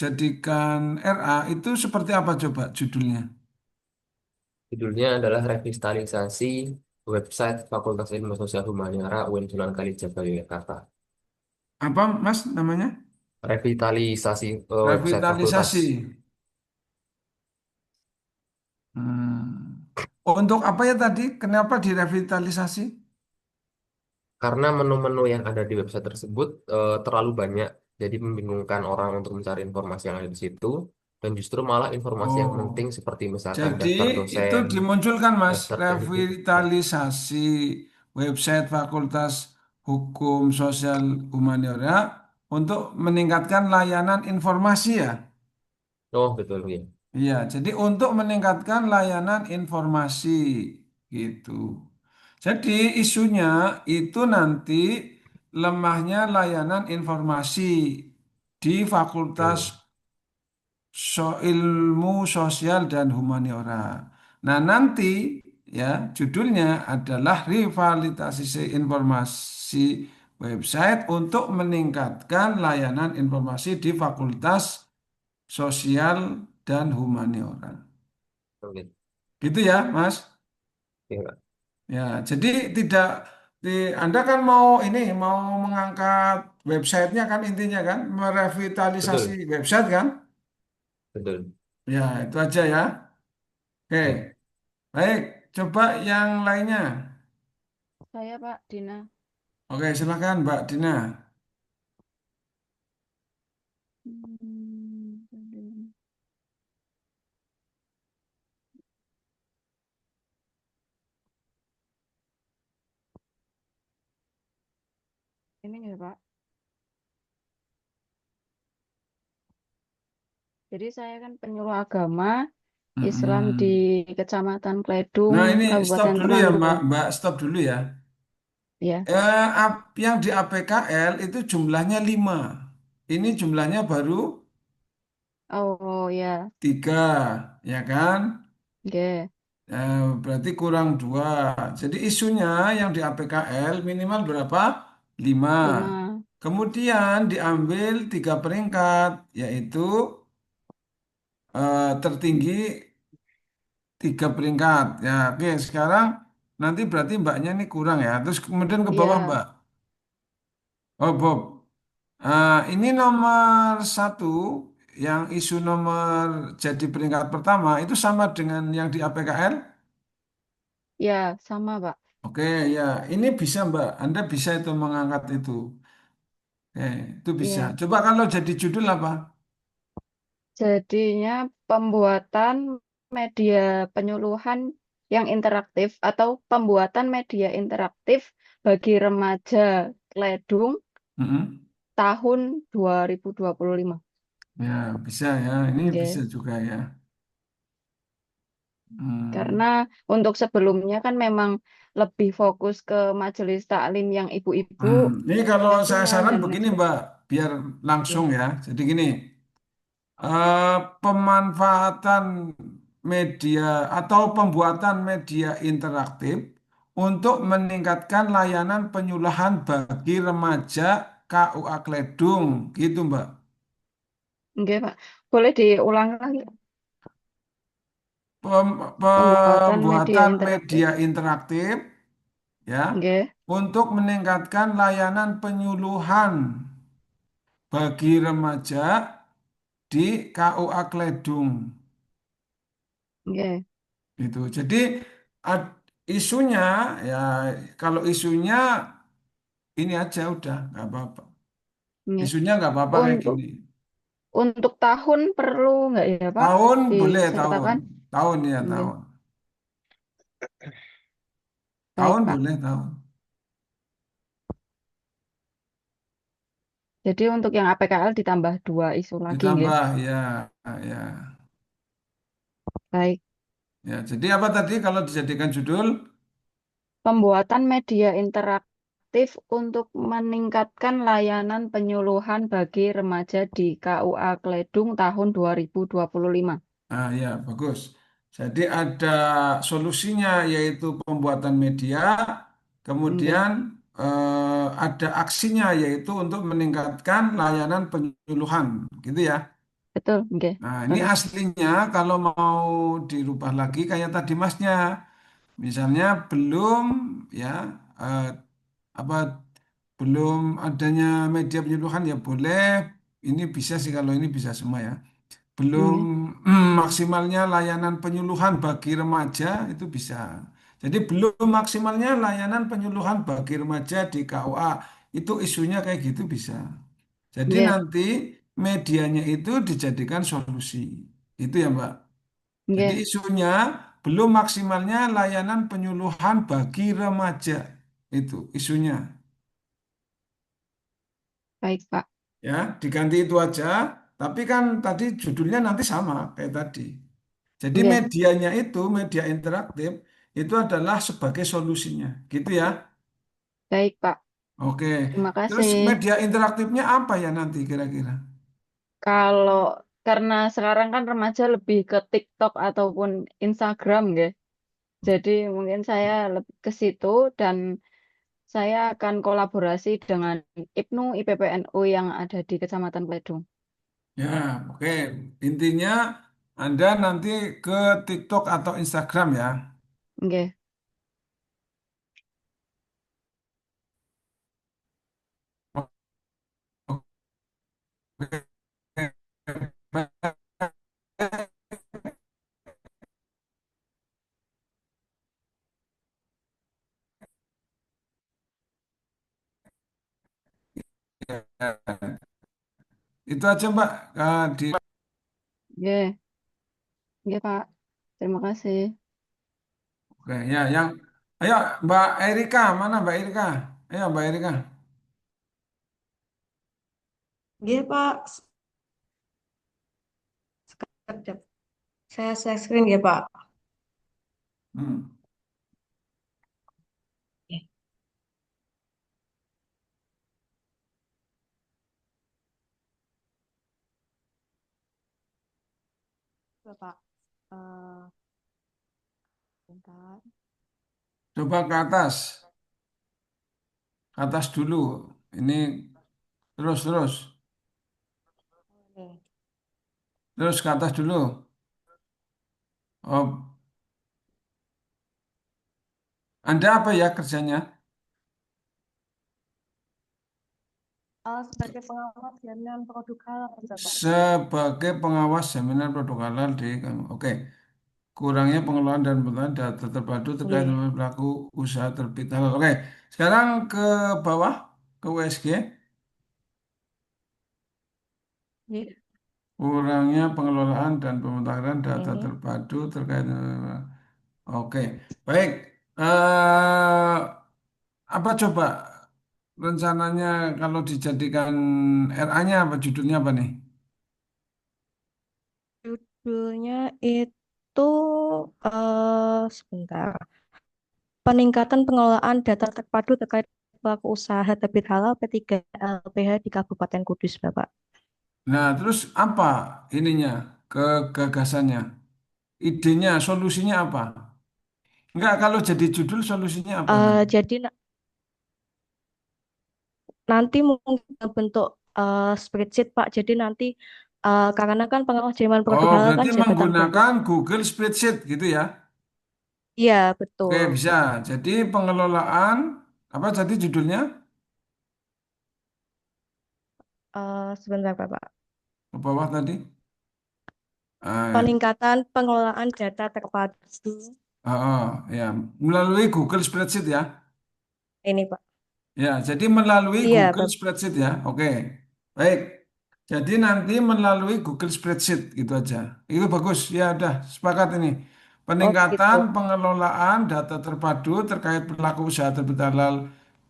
jadikan RA itu seperti apa coba judulnya? Judulnya adalah revitalisasi website Fakultas Ilmu Sosial Humaniora UIN Sunan Kalijaga Yogyakarta. Apa Mas namanya? Revitalisasi website fakultas Revitalisasi. Hmm. Untuk apa ya tadi? Kenapa direvitalisasi? karena menu-menu yang ada di website tersebut terlalu banyak, jadi membingungkan orang untuk mencari informasi yang ada di situ, dan justru malah informasi yang Oh, penting seperti misalkan jadi daftar itu dosen, dimunculkan Mas, daftar pendidik itu tidak. revitalisasi website Fakultas Hukum Sosial Humaniora untuk meningkatkan layanan informasi ya. Oh betul ya, Iya, jadi untuk meningkatkan layanan informasi gitu. Jadi isunya itu nanti lemahnya layanan informasi di Fakultas hmm, Ilmu Sosial dan Humaniora. Nah, nanti ya judulnya adalah revitalisasi informasi website untuk meningkatkan layanan informasi di Fakultas Sosial dan Humaniora. mungkin. Gitu ya, Mas. Ya, Pak. Ya, jadi tidak Anda kan mau ini mau mengangkat websitenya kan intinya kan merevitalisasi Betul, website kan? betul. Ya, itu aja ya. Oke, Ya. baik. Coba yang lainnya. Saya Pak Dina. Oke, silakan Mbak Dina. Hmm, ini ya Pak. Jadi saya kan penyuluh agama Islam di Mm-mm. Kecamatan Kledung, Nah, ini stop Kabupaten dulu ya, Temanggung. Mbak. Mbak, stop dulu ya. Ya. Yang di APKL itu jumlahnya 5. Ini jumlahnya baru Oh ya, 3, ya kan? oke. Berarti kurang 2. Jadi isunya yang di APKL minimal berapa? 5. 5. Kemudian diambil 3 peringkat, yaitu tertinggi 3 peringkat. Ya, oke. Sekarang nanti berarti mbaknya ini kurang ya. Terus kemudian ke bawah Iya, mbak. Oh, Bob. Ini nomor 1, yang isu nomor jadi peringkat pertama itu sama dengan yang di APKL. ya sama Pak. Oke, ya, ini bisa Mbak. Anda bisa itu mengangkat itu. Oke, itu bisa. Iya. Coba kalau jadi judul apa? Jadinya pembuatan media penyuluhan yang interaktif atau pembuatan media interaktif bagi remaja Kledung Mm-mm. tahun 2025. Ya, bisa ya. Ini bisa Oke. juga ya. Hmm. Karena untuk sebelumnya kan memang lebih fokus ke majelis taklim yang ibu-ibu Ini kalau saya biasanya saran dan lain begini Mbak, sebagainya. biar langsung Oke. ya. Jadi gini, pemanfaatan media atau pembuatan media interaktif untuk meningkatkan layanan penyuluhan bagi remaja KUA Kledung, gitu Mbak. Oke, Pak. Boleh diulang lagi pembuatan media Pembuatan interaktif. media interaktif ya Oke. untuk meningkatkan layanan penyuluhan bagi remaja di KUA Kledung Oke. itu. Jadi ad- isunya ya, kalau isunya ini aja udah nggak apa-apa. Oke. Isunya nggak apa-apa kayak Untuk gini. untuk tahun perlu nggak ya, Pak? Tahun boleh tahun, Disertakan? tahun ya Oke. tahun, Baik, tahun Pak. boleh tahun. Jadi untuk yang APKL ditambah 2 isu lagi, nggih. Ditambah ya, ya, Baik. ya. Jadi apa tadi kalau dijadikan judul? Pembuatan media interaktif untuk meningkatkan layanan penyuluhan bagi remaja di KUA Kledung tahun 2025. Ya, bagus. Jadi ada solusinya yaitu pembuatan media, Oke. kemudian ada aksinya yaitu untuk meningkatkan layanan penyuluhan, gitu ya. Betul, oke. Nah, ini Terus, aslinya kalau mau dirubah lagi kayak tadi masnya, misalnya belum ya eh, apa belum adanya media penyuluhan ya boleh, ini bisa sih kalau ini bisa semua ya. Belum oke. maksimalnya layanan penyuluhan bagi remaja itu bisa. Jadi belum maksimalnya layanan penyuluhan bagi remaja di KUA itu isunya kayak gitu bisa. Jadi Oke. nanti medianya itu dijadikan solusi. Itu ya Mbak. Jadi Oke. isunya belum maksimalnya layanan penyuluhan bagi remaja. Itu isunya. Baik, Pak. Ya, diganti itu aja. Tapi kan tadi judulnya nanti sama kayak tadi. Jadi Oke. medianya itu, media interaktif, itu adalah sebagai solusinya. Gitu ya. Baik, Pak. Oke. Terima Terus kasih. media interaktifnya apa ya nanti kira-kira? Kalau karena sekarang kan remaja lebih ke TikTok ataupun Instagram, nggih. Jadi mungkin saya lebih ke situ dan saya akan kolaborasi dengan IPNU IPPNU yang ada di Kecamatan Pledung. Ya, oke. Intinya Anda nanti ke TikTok atau Instagram ya. Oke. Itu aja Mbak. Di Oke. Oke, Pak. Terima kasih. Oke, ya, ayo Mbak Erika, mana Mbak Erika? Ayo Mbak Erika. Iya, Pak. Sekejap. Saya share screen ya, Pak. Hmm. Oke. Coba, Pak. Bentar. Coba ke atas dulu. Ini terus, Oke. terus ke atas dulu. Oh, Anda apa ya kerjanya? Sebagai pengawas jaminan produk halal, Pak. Sebagai pengawas jaminan produk halal di Oke. Kurangnya pengelolaan dan pemetaan data terpadu terkait Iya. dengan pelaku usaha terbit halal. Oke. Sekarang ke bawah ke USG. Iya. Kurangnya pengelolaan dan pemutahiran data Ini. terpadu terkait Oke, baik. Eh, apa coba rencananya kalau dijadikan RA-nya apa judulnya apa nih? Judulnya itu sebentar. Peningkatan pengelolaan data terpadu terkait pelaku usaha terbit halal P3 LPH di Kabupaten Kudus, Bapak. Nah, terus apa ininya, kegagasannya, idenya, solusinya apa? Enggak, kalau jadi judul solusinya apa nanti? Jadi nanti mungkin bentuk spreadsheet, Pak. Jadi nanti karena kan pengawas jaminan produk Oh, halal kan berarti jabatan pokok. menggunakan Google Spreadsheet gitu ya? Iya, Oke, betul. bisa. Jadi pengelolaan, apa jadi judulnya? Sebentar, Bapak. Ke bawah tadi. Ah, Peningkatan pengelolaan data terpadu. ya, melalui Google Spreadsheet ya. Ini, Pak. Ya, jadi melalui Iya, Google Spreadsheet ya. Oke, baik. Jadi nanti melalui Google Spreadsheet gitu aja. Itu bagus. Ya, udah sepakat ini. Oh, Peningkatan gitu. pengelolaan data terpadu terkait pelaku usaha terbit halal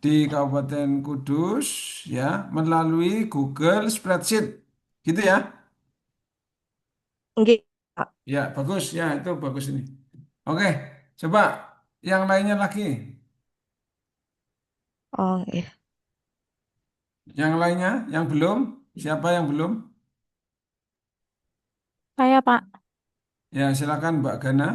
di Kabupaten Kudus ya melalui Google Spreadsheet. Gitu ya. Nggih, Pak. Ya, bagus. Ya, itu bagus ini. Oke, coba yang lainnya lagi. Oh, iya. Yang lainnya, yang belum? Siapa yang belum? Saya, Pak. Ya, silakan Mbak Gana.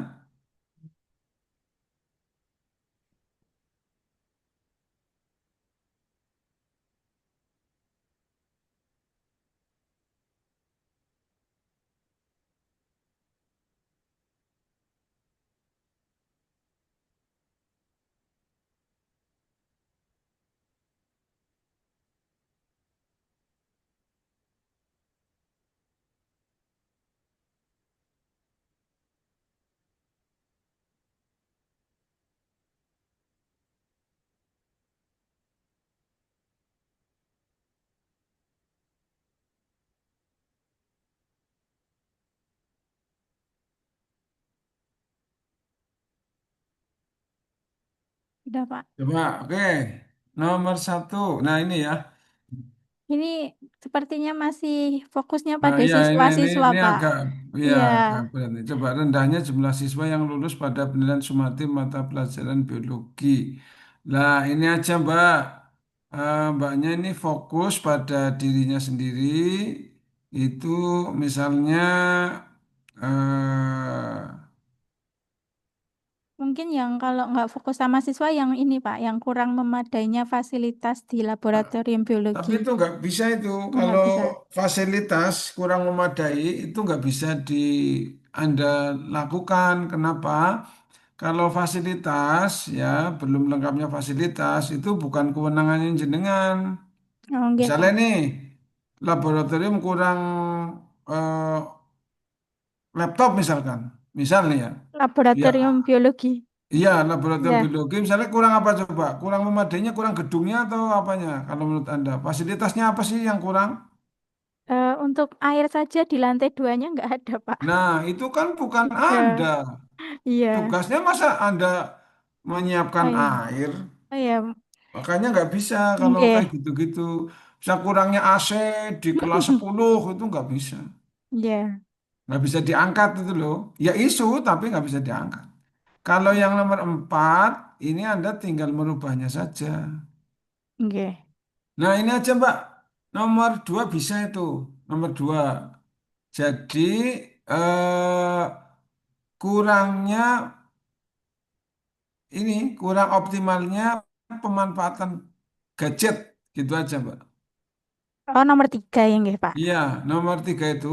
Udah, Pak. Coba, oke. Nomor satu. Nah, ini ya. Ini sepertinya masih fokusnya Nah, pada iya siswa-siswa, ini Pak. agak ya Iya, agak berat nih. Coba rendahnya jumlah siswa yang lulus pada penilaian sumatif mata pelajaran biologi. Lah, ini aja Mbak. Mbaknya ini fokus pada dirinya sendiri. Itu misalnya eh, mungkin yang kalau nggak fokus sama siswa yang ini, Pak, yang kurang memadainya fasilitas di laboratorium tapi biologi. itu nggak bisa itu Nggak kalau bisa. fasilitas kurang memadai itu nggak bisa Anda lakukan. Kenapa? Kalau fasilitas ya belum lengkapnya fasilitas itu bukan kewenangannya jenengan. Oh, nggih, Misalnya Pak. nih laboratorium kurang eh, laptop misalkan, misalnya ya. Ya, Laboratorium biologi. iya laboratorium Ya, biologi misalnya kurang apa coba? Kurang memadainya, kurang gedungnya atau apanya? Kalau menurut Anda fasilitasnya apa sih yang kurang? untuk air saja di lantai duanya nggak ada, Pak. Nah, itu kan bukan Ya, Anda. iya. Tugasnya masa Anda menyiapkan Oh iya. air? Oh iya. Makanya nggak bisa kalau Nggih. kayak gitu-gitu. Bisa kurangnya AC di kelas 10 itu nggak bisa. Ya, Nggak bisa diangkat itu loh. Ya isu tapi nggak bisa diangkat. Kalau yang nomor 4, ini Anda tinggal merubahnya saja. nggih. Nah ini aja Mbak. Nomor 2 bisa itu. Nomor 2. Jadi kurangnya kurang optimalnya pemanfaatan gadget gitu aja Mbak. Oh, nomor 3 ya nggih, Pak. Iya, nomor 3 itu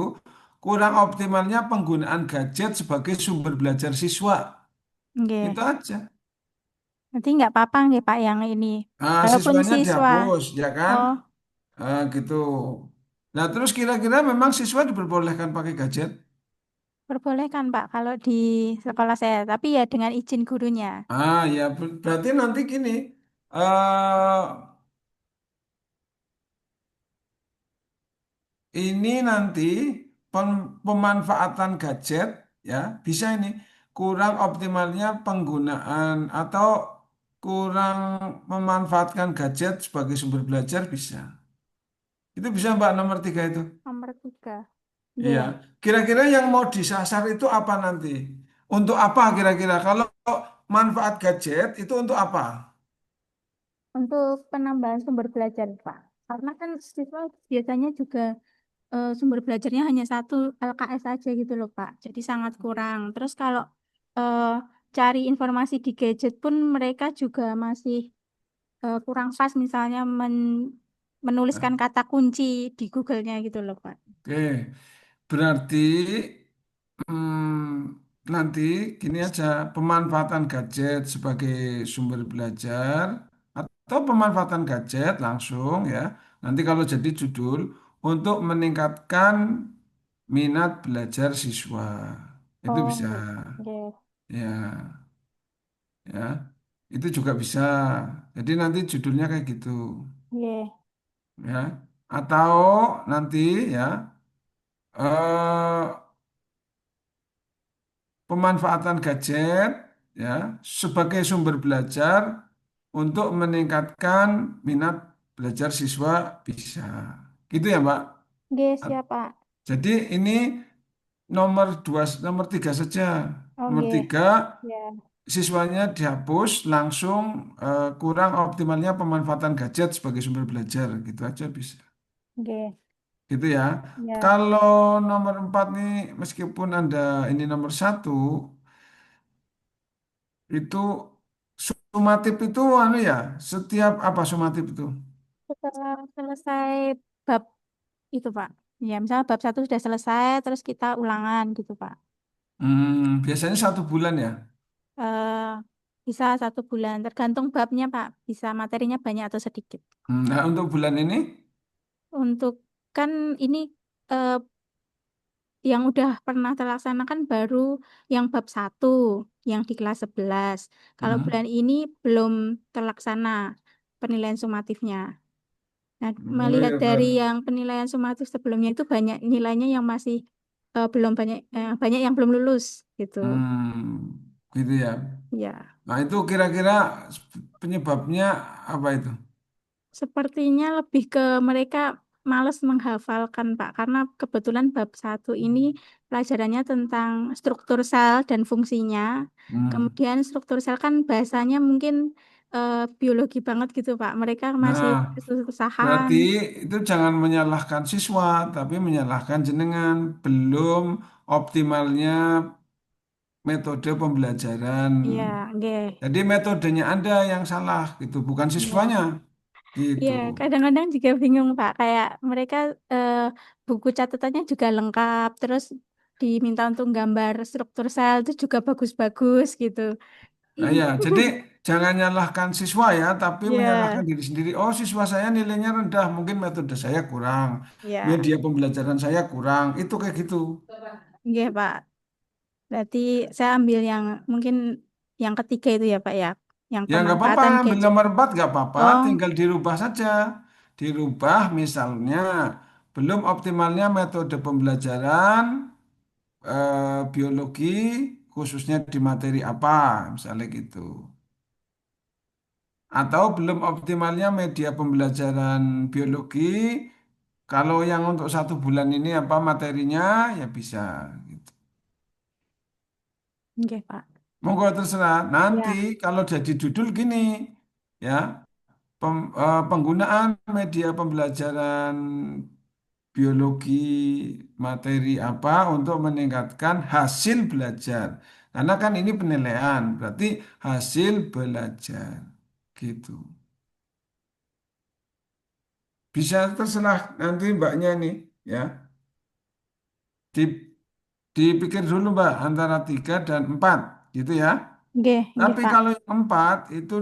kurang optimalnya penggunaan gadget sebagai sumber belajar siswa. Nggih. Itu aja. Nanti nggak apa-apa nggih, Pak, yang ini. Nah, Walaupun siswanya siswa, dihapus, ya kan? oh, Gitu. Nah, terus kira-kira memang siswa diperbolehkan pakai gadget? perbolehkan, Pak, kalau di sekolah saya. Tapi ya dengan izin gurunya. Ya berarti nanti gini, eh ini nanti pemanfaatan gadget ya bisa ini kurang optimalnya penggunaan atau kurang memanfaatkan gadget sebagai sumber belajar bisa. Itu bisa Mbak nomor 3 itu. Nomor 3. Iya. Nggih. Kira-kira yang mau disasar itu apa nanti? Untuk apa kira-kira? Kalau manfaat gadget itu untuk apa? Untuk penambahan sumber belajar, Pak. Karena kan siswa biasanya juga sumber belajarnya hanya satu LKS aja gitu loh, Pak. Jadi sangat kurang. Terus kalau eh, cari informasi di gadget pun mereka juga masih kurang pas misalnya menuliskan kata kunci di Google-nya gitu loh, Pak. Oke, berarti nanti gini aja, pemanfaatan gadget sebagai sumber belajar atau pemanfaatan gadget langsung ya. Nanti kalau jadi judul untuk meningkatkan minat belajar siswa. Itu Oh, bisa nggih. ya, ya. Itu juga bisa. Jadi nanti judulnya kayak gitu Nggih. ya. Atau nanti ya eh pemanfaatan gadget ya sebagai sumber belajar untuk meningkatkan minat belajar siswa bisa. Gitu ya, Mbak. Nggih, siap, Pak. Jadi ini nomor 2, nomor 3 saja. Oh, Nomor nggih. 3 Ya, siswanya dihapus langsung kurang optimalnya pemanfaatan gadget sebagai sumber belajar. Gitu aja bisa. nggih. Gitu ya. Ya. Kalau nomor 4 nih meskipun Anda ini nomor 1 itu sumatif itu anu ya, setiap apa sumatif itu? Setelah selesai bab itu, Pak. Ya, misalnya bab 1 sudah selesai, terus kita ulangan gitu, Pak. Biasanya 1 bulan ya. eh Bisa 1 bulan, tergantung babnya, Pak. Bisa materinya banyak atau sedikit. Nah, untuk bulan ini, Untuk kan ini eh, yang udah pernah terlaksana kan baru yang bab 1, yang di kelas 11. Kalau hmm, bulan ini belum terlaksana penilaian sumatifnya. Nah, oh melihat ya dari berarti, yang penilaian sumatif sebelumnya itu banyak nilainya yang masih belum banyak banyak yang belum lulus gitu. gitu ya. Ya. Nah, itu kira-kira penyebabnya apa itu? Sepertinya lebih ke mereka males menghafalkan, Pak, karena kebetulan bab 1 ini pelajarannya tentang struktur sel dan fungsinya. Hmm. Kemudian struktur sel kan bahasanya mungkin biologi banget gitu, Pak. Mereka masih Nah, susah-susahan. berarti itu jangan menyalahkan siswa, tapi menyalahkan jenengan belum optimalnya metode pembelajaran. Iya, nggih. Jadi metodenya Anda yang salah, gitu, bukan Iya. siswanya, gitu. Iya, kadang-kadang juga bingung, Pak. Kayak mereka eh, buku catatannya juga lengkap, terus diminta untuk gambar struktur sel itu juga bagus-bagus gitu. Nah ya, jadi jangan nyalahkan siswa ya, tapi menyalahkan Iya, diri sendiri. Oh, siswa saya nilainya rendah, mungkin metode saya kurang, iya, media pembelajaran saya kurang. Itu kayak gitu. iya, Pak. Berarti saya ambil yang mungkin yang ketiga itu ya, Pak ya, yang Ya nggak apa-apa, pemanfaatan ambil gadget. nomor 4 nggak apa-apa, Oh, tinggal dirubah saja. Dirubah misalnya, belum optimalnya metode pembelajaran biologi, khususnya di materi apa, misalnya gitu. atau belum optimalnya media pembelajaran biologi. Kalau yang untuk 1 bulan ini apa materinya ya bisa. Gitu. Oke, Pak. Monggo terserah. Nanti Ya, kalau jadi judul gini, ya penggunaan media pembelajaran biologi materi apa untuk meningkatkan hasil belajar. Karena kan ini penilaian, berarti hasil belajar. Gitu. Bisa terserah nanti mbaknya nih, ya. Di- Dipikir dulu mbak antara 3 dan 4, gitu ya. oke, Tapi Pak. kalau yang 4 itu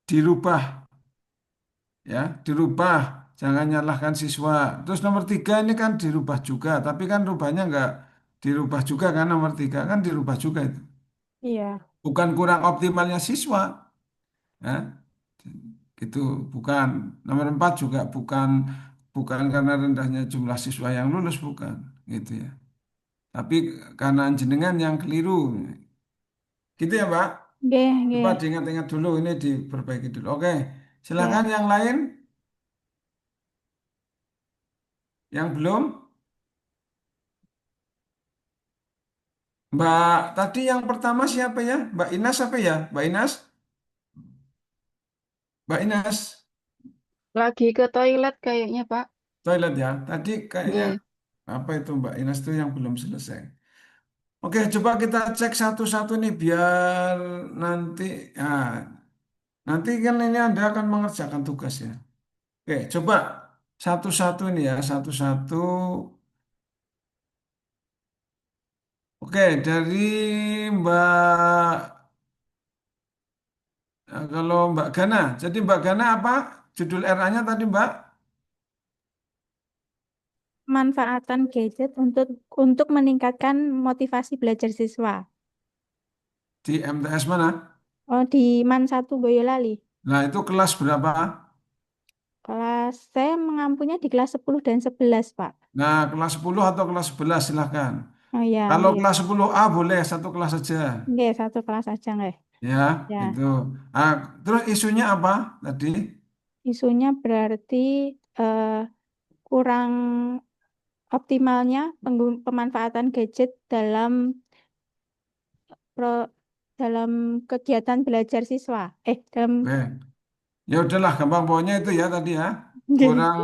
dirubah, ya, dirubah. Jangan nyalahkan siswa. Terus nomor 3 ini kan dirubah juga, tapi kan rubahnya nggak dirubah juga kan nomor 3 kan dirubah juga itu. Iya. Bukan kurang optimalnya siswa, ya. Itu bukan. Nomor 4 juga bukan bukan karena rendahnya jumlah siswa yang lulus bukan, gitu ya. Tapi karena jenengan yang keliru, gitu ya Pak. Oke, Coba oke. diingat-ingat dulu ini diperbaiki dulu. Oke, silakan Ya. yang lain yang belum. Mbak tadi yang pertama siapa ya? Mbak Inas apa ya? Mbak Inas? Mbak Inas, Lagi ke toilet kayaknya, Pak. toilet ya. Tadi kayaknya Nggih. apa itu Mbak Inas tuh yang belum selesai. Oke, coba kita cek satu-satu nih biar nanti, nah, nanti kan ini Anda akan mengerjakan tugas ya. Oke, coba satu-satu nih ya, satu-satu. Oke, dari Mbak, kalau Mbak Gana, jadi Mbak Gana apa judul RA-nya tadi Mbak? Manfaatan gadget untuk meningkatkan motivasi belajar siswa. Di MTS mana? Oh, di MAN 1 Boyolali. Nah, itu kelas berapa? Kelas saya mengampunya di kelas 10 dan 11, Pak. Nah, kelas 10 atau kelas 11 silahkan. Oh ya, Kalau nggih. kelas 10A boleh satu kelas saja. Nggih, satu kelas aja nggih. Ya, Ya. itu. Ah, terus isunya apa tadi? Isunya berarti eh, kurang optimalnya pemanfaatan gadget pro- dalam kegiatan belajar siswa. Dalam Oke. Ya udahlah, gampang pokoknya itu ya tadi ya. nggih. Kurang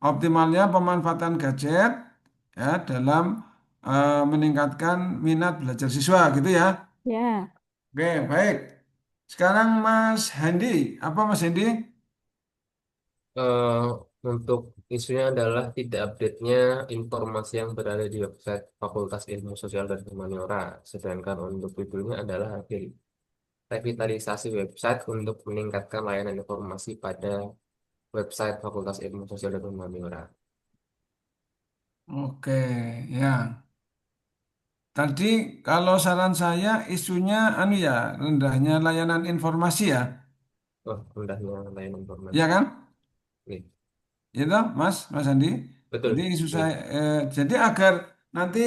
optimalnya pemanfaatan gadget ya dalam meningkatkan minat belajar siswa gitu ya. Ya. Oke, baik. Sekarang Mas Handi, apa Mas Handi? Eh, untuk isunya adalah tidak update-nya informasi yang berada di website Fakultas Ilmu Sosial dan Humaniora. Sedangkan untuk judulnya adalah revitalisasi website untuk meningkatkan layanan informasi pada website Fakultas Ilmu Sosial dan Humaniora. Oke, ya. Tadi kalau saran saya isunya anu ya, rendahnya layanan informasi ya. Oh, rendahnya layanan Ya informasi. kan? Oke. Itu Mas Andi. Jadi Betul. isu saya Oke. jadi agar nanti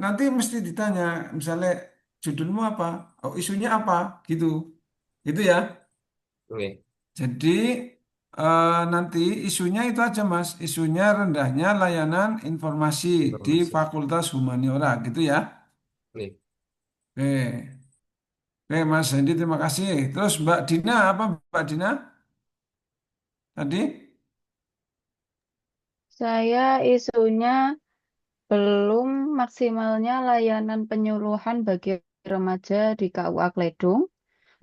nanti mesti ditanya misalnya judulmu apa? Oh, isunya apa? Gitu. Gitu ya. Oke. Jadi nanti isunya itu aja Mas. Isunya rendahnya layanan informasi di Informasi. Fakultas Humaniora gitu ya. Oke. Oke. Oke Mas Andi terima kasih. Terus Mbak Dina apa Mbak Dina tadi? Saya isunya belum maksimalnya layanan penyuluhan bagi remaja di KUA Kledung.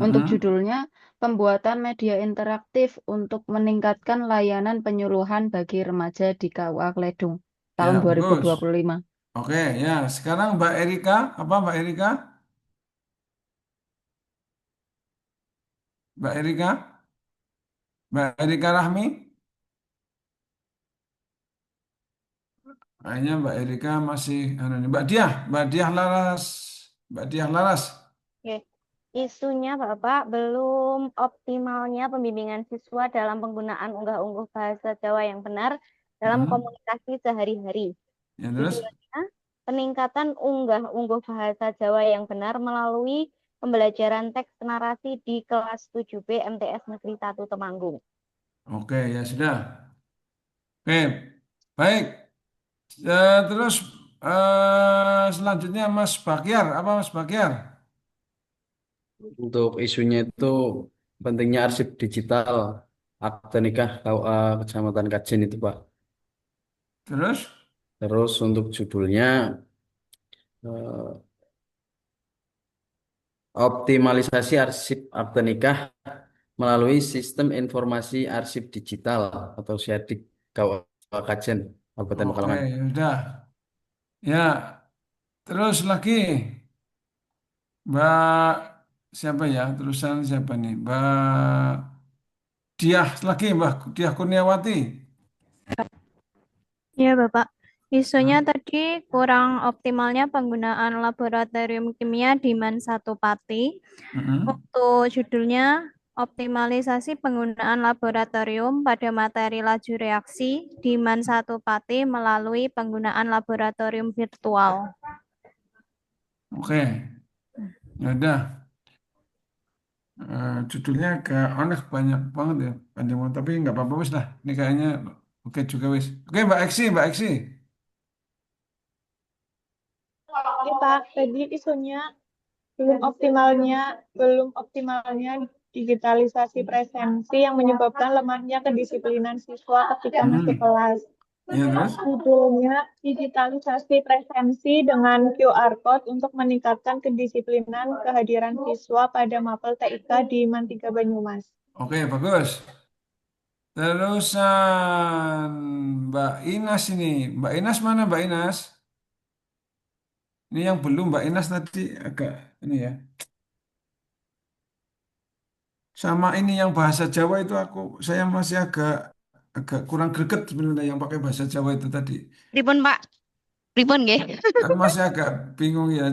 Untuk Mm-mm. judulnya, pembuatan media interaktif untuk meningkatkan layanan penyuluhan bagi remaja di KUA Kledung tahun Ya bagus. 2025. Oke ya sekarang Mbak Erika apa Mbak Erika? Mbak Erika? Mbak Erika Rahmi? Kayaknya Mbak Erika masih anu nih. Mbak Diah Laras. Mbak Diah Laras. Oke. Isunya Bapak belum optimalnya pembimbingan siswa dalam penggunaan unggah-ungguh bahasa Jawa yang benar dalam Mm-mm. komunikasi sehari-hari. Ya terus? Tujuannya peningkatan unggah-ungguh bahasa Jawa yang benar melalui pembelajaran teks narasi di kelas 7B MTS Negeri 1 Temanggung. Oke, ya sudah. Oke, baik. Terus selanjutnya Mas Bakyar, apa Mas Bakyar? Untuk isunya itu pentingnya arsip digital, akte nikah KUA Kecamatan Kajen itu Pak. Terus, Terus untuk judulnya eh, optimalisasi arsip akte nikah melalui sistem informasi arsip digital atau SIADIG KUA Kajen Kabupaten oke, Pekalongan. ya sudah. Ya, terus lagi Mbak siapa ya? Terusan siapa nih? Mbak Diah lagi, Mbak Diah Kurniawati. Ya, Bapak. Isunya Hah? tadi kurang optimalnya penggunaan laboratorium kimia di MAN 1 Pati. Mm-mm. Untuk judulnya, optimalisasi penggunaan laboratorium pada materi laju reaksi di MAN 1 Pati melalui penggunaan laboratorium virtual. Oke, ya udah. Judulnya agak aneh banyak banget ya, panjang banget. Tapi nggak apa-apa wis lah. Ini kayaknya oke juga wis. Oke, Mbak Eksi, Mbak Eksi. Ini Pak, tadi isunya belum optimalnya digitalisasi presensi yang menyebabkan lemahnya kedisiplinan siswa ketika masuk Mm-mm. kelas. Ya terus? Judulnya digitalisasi presensi dengan QR Code untuk meningkatkan kedisiplinan kehadiran siswa pada mapel TIK di MAN 3 Banyumas. Oke, bagus. Terusan Mbak Inas ini. Mbak Inas mana Mbak Inas? Ini yang belum Mbak Inas tadi agak ini ya. Sama ini yang bahasa Jawa itu saya masih agak agak kurang greget sebenarnya yang pakai bahasa Jawa itu tadi. Pripun, Pak? Pripun nggih? Aku masih agak bingung ya.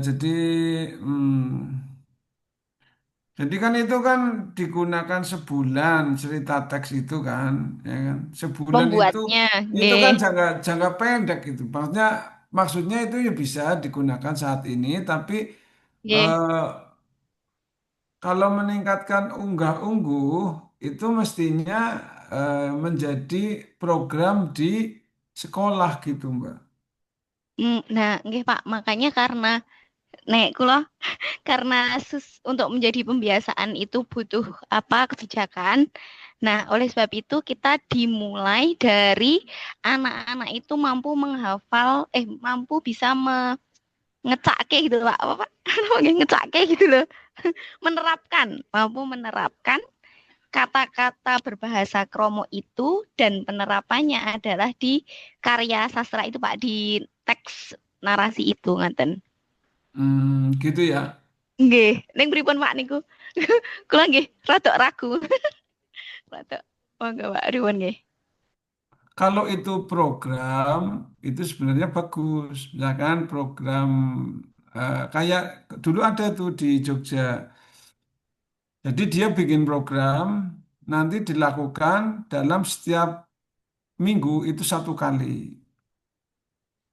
Jadi kan itu kan digunakan sebulan cerita teks itu kan, ya kan. Sebulan Membuatnya itu nggih. kan jangka jangka pendek itu. Maksudnya itu ya bisa digunakan saat ini, tapi Nggih. eh, kalau meningkatkan unggah-ungguh itu mestinya menjadi program di sekolah gitu, Mbak. Nah, nggih Pak, makanya karena nek kula karena untuk menjadi pembiasaan itu butuh apa kebijakan. Nah, oleh sebab itu kita dimulai dari anak-anak itu mampu menghafal, mampu bisa ngecake gitu loh, Pak. Apa Pak? Ngecake gitu loh. Mampu menerapkan kata-kata berbahasa kromo itu dan penerapannya adalah di karya sastra itu Pak, di teks narasi itu ngaten. Gitu ya. Nggih, ning pripun Pak niku? Kula nggih rada ragu. Rada. Monggo Pak Riwon nggih. Kalau itu program, itu sebenarnya bagus. Misalkan program kayak dulu ada tuh di Jogja. Jadi dia bikin program, nanti dilakukan dalam setiap minggu itu satu kali.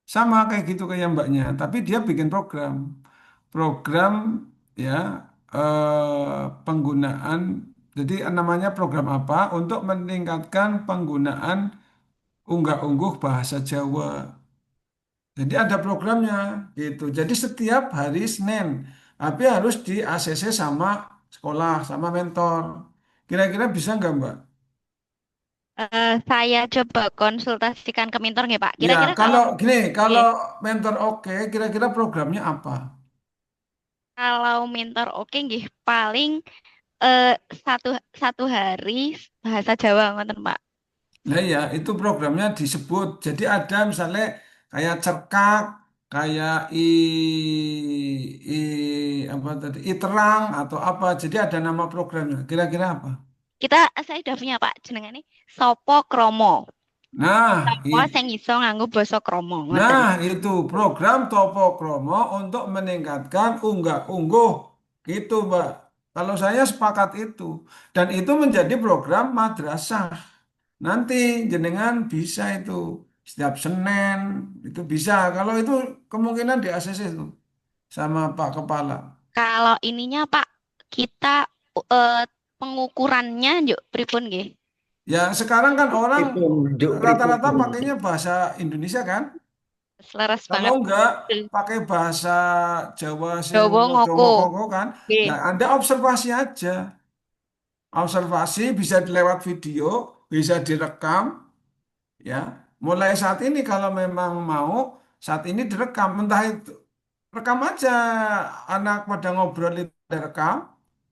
Sama kayak gitu kayak mbaknya, tapi dia bikin program. Program ya penggunaan, jadi namanya program apa? Untuk meningkatkan penggunaan unggah-ungguh bahasa Jawa. Jadi ada programnya gitu. Jadi setiap hari Senin, tapi harus di ACC sama sekolah, sama mentor. Kira-kira bisa nggak Mbak? Saya coba konsultasikan ke mentor nggih Pak. Ya, Kira-kira kalau kalau gini, kalau nggih, mentor oke, kira-kira programnya apa? kalau mentor oke nggih paling eh, satu satu hari bahasa Jawa ngoten Pak. Nah ya, itu programnya disebut. Jadi ada misalnya kayak cerkak, kayak i apa tadi, i terang atau apa. Jadi ada nama programnya. Kira-kira apa? Saya udah punya Pak jenengane Sopo Kromo. Nah, Sopo sing iso nganggo basa kromo ngoten. Nah, itu program Topo Kromo untuk meningkatkan unggah-ungguh. Gitu, Mbak. Kalau saya sepakat itu. Dan itu menjadi program madrasah. Nanti jenengan bisa itu. Setiap Senin itu bisa. Kalau itu kemungkinan di ACC itu. Sama Pak Kepala. Kalau ininya Pak, kita eh, pengukurannya yuk pripun nggih? Ya sekarang kan orang Pripun, juk pripun. rata-rata pakainya bahasa Indonesia kan? Selaras Kalau banget. enggak pakai bahasa Jawa sing Jawa ngoko. modo kan, ya Nggih. Anda observasi aja. Observasi bisa lewat video, bisa direkam, ya. Mulai saat ini kalau memang mau, saat ini direkam, entah itu rekam aja anak pada ngobrol itu direkam,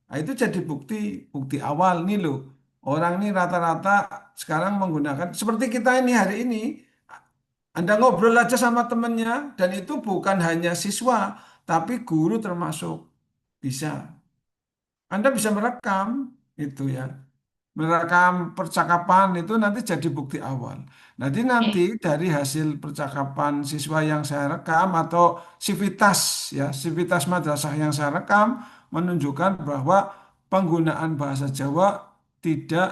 nah, itu jadi bukti bukti awal nih loh. Orang ini rata-rata sekarang menggunakan seperti kita ini hari ini. Anda ngobrol aja sama temennya dan itu bukan hanya siswa, tapi guru termasuk bisa. Anda bisa merekam itu ya. Merekam percakapan itu nanti jadi bukti awal. Nanti Eh, dari hasil percakapan siswa yang saya rekam atau sivitas ya, sivitas madrasah yang saya rekam menunjukkan bahwa penggunaan bahasa Jawa tidak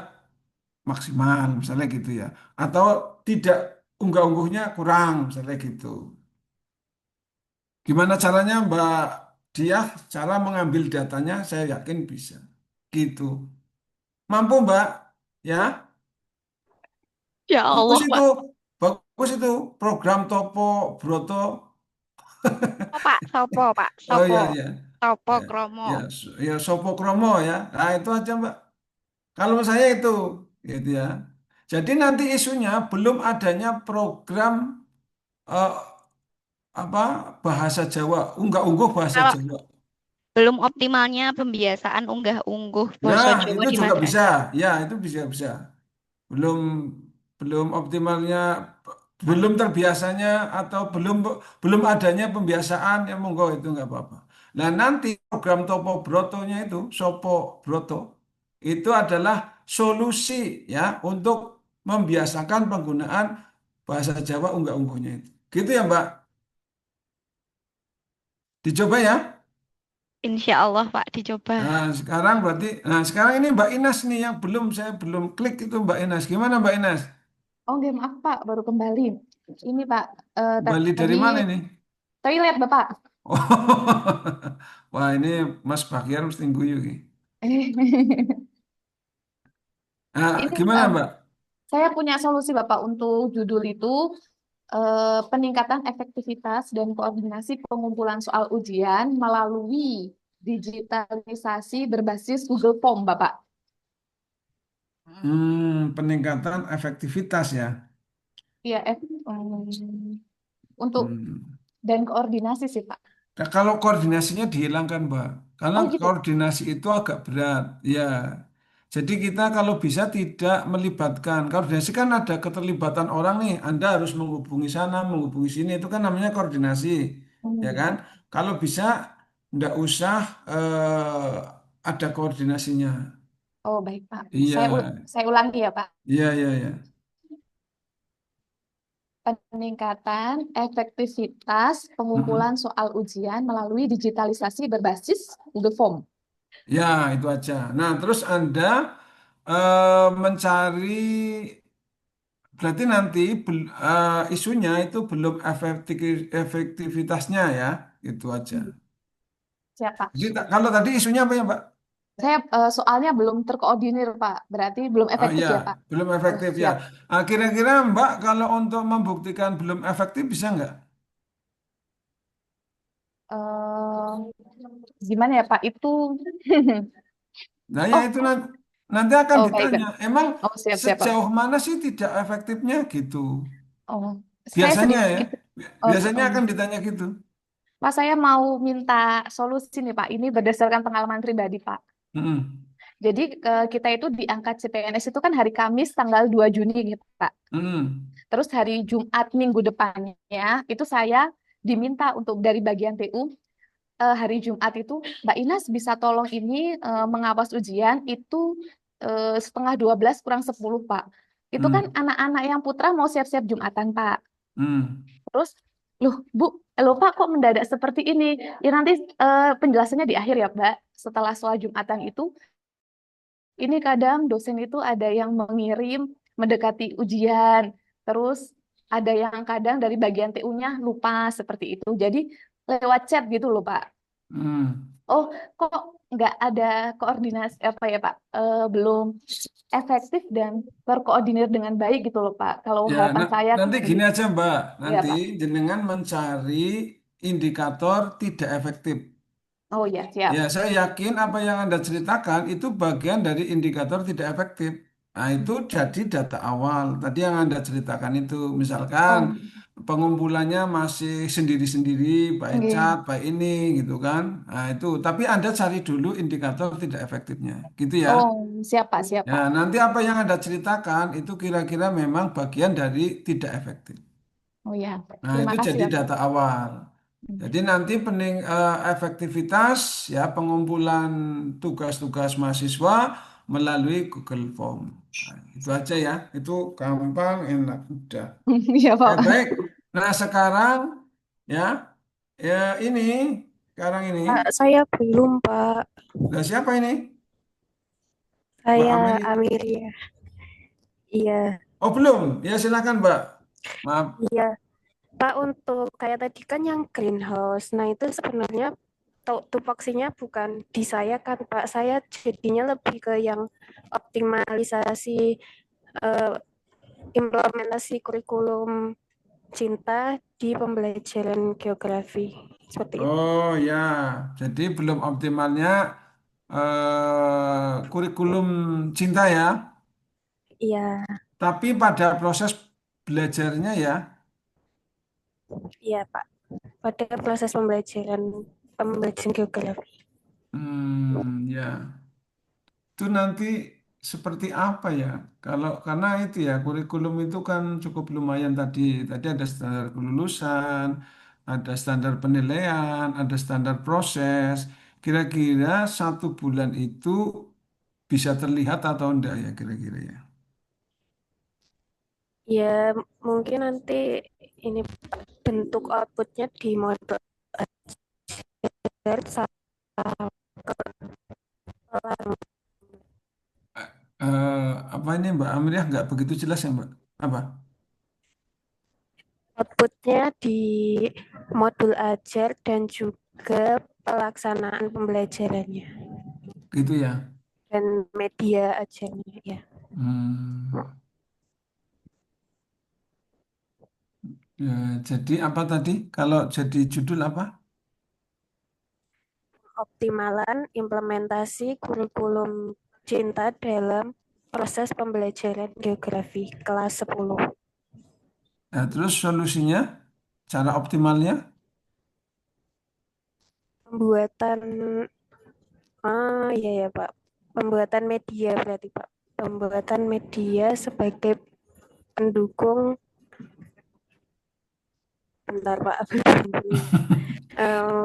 maksimal misalnya gitu ya. Atau tidak unggah-ungguhnya kurang misalnya gitu. Gimana caranya Mbak Diah cara mengambil datanya saya yakin bisa. Gitu. Mampu Mbak? Ya. Ya Bagus Allah, itu, Pak. bagus itu program Topo Broto. Oh, Pak, sopo, Pak, Oh sopo. iya iya, Sopo ya, kromo. ya, ya Sopo Kromo ya. Nah itu aja Mbak. Kalau saya itu, gitu ya. Jadi nanti isunya belum adanya program eh, apa bahasa Jawa, unggah-ungguh bahasa Kalau Jawa. belum optimalnya pembiasaan unggah-ungguh basa Nah Jawa itu di juga bisa, madrasah. ya itu bisa bisa. Belum belum optimalnya, belum terbiasanya atau belum adanya pembiasaan ya monggo itu nggak apa-apa. Nah nanti program Topo Brotonya itu Sopo Broto itu adalah solusi ya untuk membiasakan penggunaan bahasa Jawa unggah-ungguhnya itu. Gitu ya Mbak. Dicoba ya. Insya Allah, Pak, dicoba. Nah sekarang ini Mbak Inas nih yang saya belum klik itu Mbak Inas. Gimana Mbak Inas? Oh, game maaf Pak, baru kembali. Ini Pak, Bali tadi dari mana ini? toilet Bapak. Oh, wah ini Mas Bakyar mesti guyu iki. Ini Gimana Mbak? saya punya solusi Bapak untuk judul itu peningkatan efektivitas dan koordinasi pengumpulan soal ujian melalui digitalisasi berbasis Google Form Bapak. Peningkatan efektivitas ya. Iya, untuk Hmm. dan koordinasi sih Pak. Nah, kalau koordinasinya dihilangkan Mbak, karena Oh gitu. koordinasi itu agak berat, ya. Jadi kita kalau bisa tidak melibatkan, koordinasi kan ada keterlibatan orang nih, Anda harus menghubungi sana, menghubungi sini, itu kan namanya koordinasi, ya kan? Hmm. Kalau bisa, ndak usah ada koordinasinya. Oh baik Pak. Iya, Saya ulangi ya Pak. iya, iya, iya. Peningkatan efektivitas pengumpulan Mm-mm. soal ujian melalui digitalisasi berbasis Google Form. Ya, itu aja. Nah, terus Anda mencari, berarti nanti isunya itu belum efektivitasnya ya, itu aja. Siap, Pak. Jadi kalau tadi isunya apa ya, Mbak? Saya soalnya belum terkoordinir, Pak. Berarti belum Ah efektif ya, ya, Pak. belum Oh, efektif ya. siap. Kira-kira Mbak kalau untuk membuktikan belum efektif bisa nggak? Eh, gimana ya, Pak? Itu Nah, ya oh, itu nanti akan oh baik. ditanya, emang Oh, siap, Pak. sejauh mana sih tidak efektifnya gitu. Oh, saya Biasanya ya, sedikit. Oh, biasanya akan ditanya gitu. Pak, saya mau minta solusi nih, Pak. Ini berdasarkan pengalaman pribadi, Pak. Mm-mm. Jadi kita itu diangkat CPNS itu kan hari Kamis tanggal 2 Juni gitu, Pak. Mm-mm. Terus hari Jumat minggu depannya itu saya diminta untuk dari bagian TU hari Jumat itu Mbak Inas bisa tolong ini mengawas ujian itu setengah 12 kurang 10 Pak. Itu kan Mm. anak-anak yang putra mau siap-siap Jumatan Pak. Mm. Terus loh Bu, loh Pak kok mendadak seperti ini? Ya nanti penjelasannya di akhir ya Mbak. Setelah sholat Jumatan itu ini kadang dosen itu ada yang mengirim mendekati ujian, terus ada yang kadang dari bagian TU-nya lupa seperti itu. Jadi lewat chat gitu loh Pak. Hmm. Oh, kok nggak ada koordinasi apa ya Pak? Belum efektif dan terkoordinir dengan baik gitu loh Pak. Kalau Ya, harapan saya kan nanti gini aja Mbak, ya nanti Pak. jenengan mencari indikator tidak efektif. Oh ya, siap. Ya, saya yakin apa yang Anda ceritakan itu bagian dari indikator tidak efektif. Nah, itu jadi data awal. Tadi yang Anda ceritakan itu, misalkan Oh, pengumpulannya masih sendiri-sendiri, by chat, nggih. by ini, gitu kan. Nah, itu. Tapi Anda cari dulu indikator tidak efektifnya, gitu ya. Oh, siap Pak, siap Ya, Pak. nanti apa yang Anda ceritakan itu kira-kira memang bagian dari tidak efektif. Oh ya, Nah, terima itu kasih jadi ya Pak. data awal. Jadi nanti efektivitas ya pengumpulan tugas-tugas mahasiswa melalui Google Form. Nah, itu aja ya. Itu gampang, enak, mudah. Iya Pak. Baik. Nah, sekarang ya, ya ini sekarang ini. Pak, saya belum, Pak. Nah, siapa ini? Mbak Saya Amelia. Amelia. Iya, Oh, belum. Ya, silakan, Mbak. Maaf. iya. Pak, untuk kayak tadi kan yang greenhouse. Nah, itu sebenarnya tupoksinya bukan di saya kan, Pak. Saya jadinya lebih ke yang optimalisasi eh, implementasi kurikulum cinta di pembelajaran geografi. Seperti itu. Oh ya, jadi belum optimalnya kurikulum cinta ya, Iya, tapi pada proses belajarnya ya, iya, Pak. Pada proses pembelajaran geografi. ya, itu nanti seperti apa ya? Kalau karena itu ya kurikulum itu kan cukup lumayan tadi. Tadi ada standar kelulusan, ada standar penilaian, ada standar proses. Kira-kira 1 bulan itu bisa terlihat atau enggak ya kira-kira ya? Ya, mungkin nanti ini bentuk outputnya di mode ajar sama Apa ini Mbak Amelia nggak begitu jelas ya Mbak? Apa? outputnya di modul ajar dan juga pelaksanaan pembelajarannya Gitu ya. dan media ajarnya ya. Hmm, ya, jadi apa tadi? Kalau jadi judul apa? Optimalan implementasi kurikulum cinta dalam proses pembelajaran geografi kelas 10. Nah, terus solusinya, cara optimalnya? Pembuatan iya ya Pak. Pembuatan media berarti Pak. Pembuatan media sebagai pendukung bentar Pak.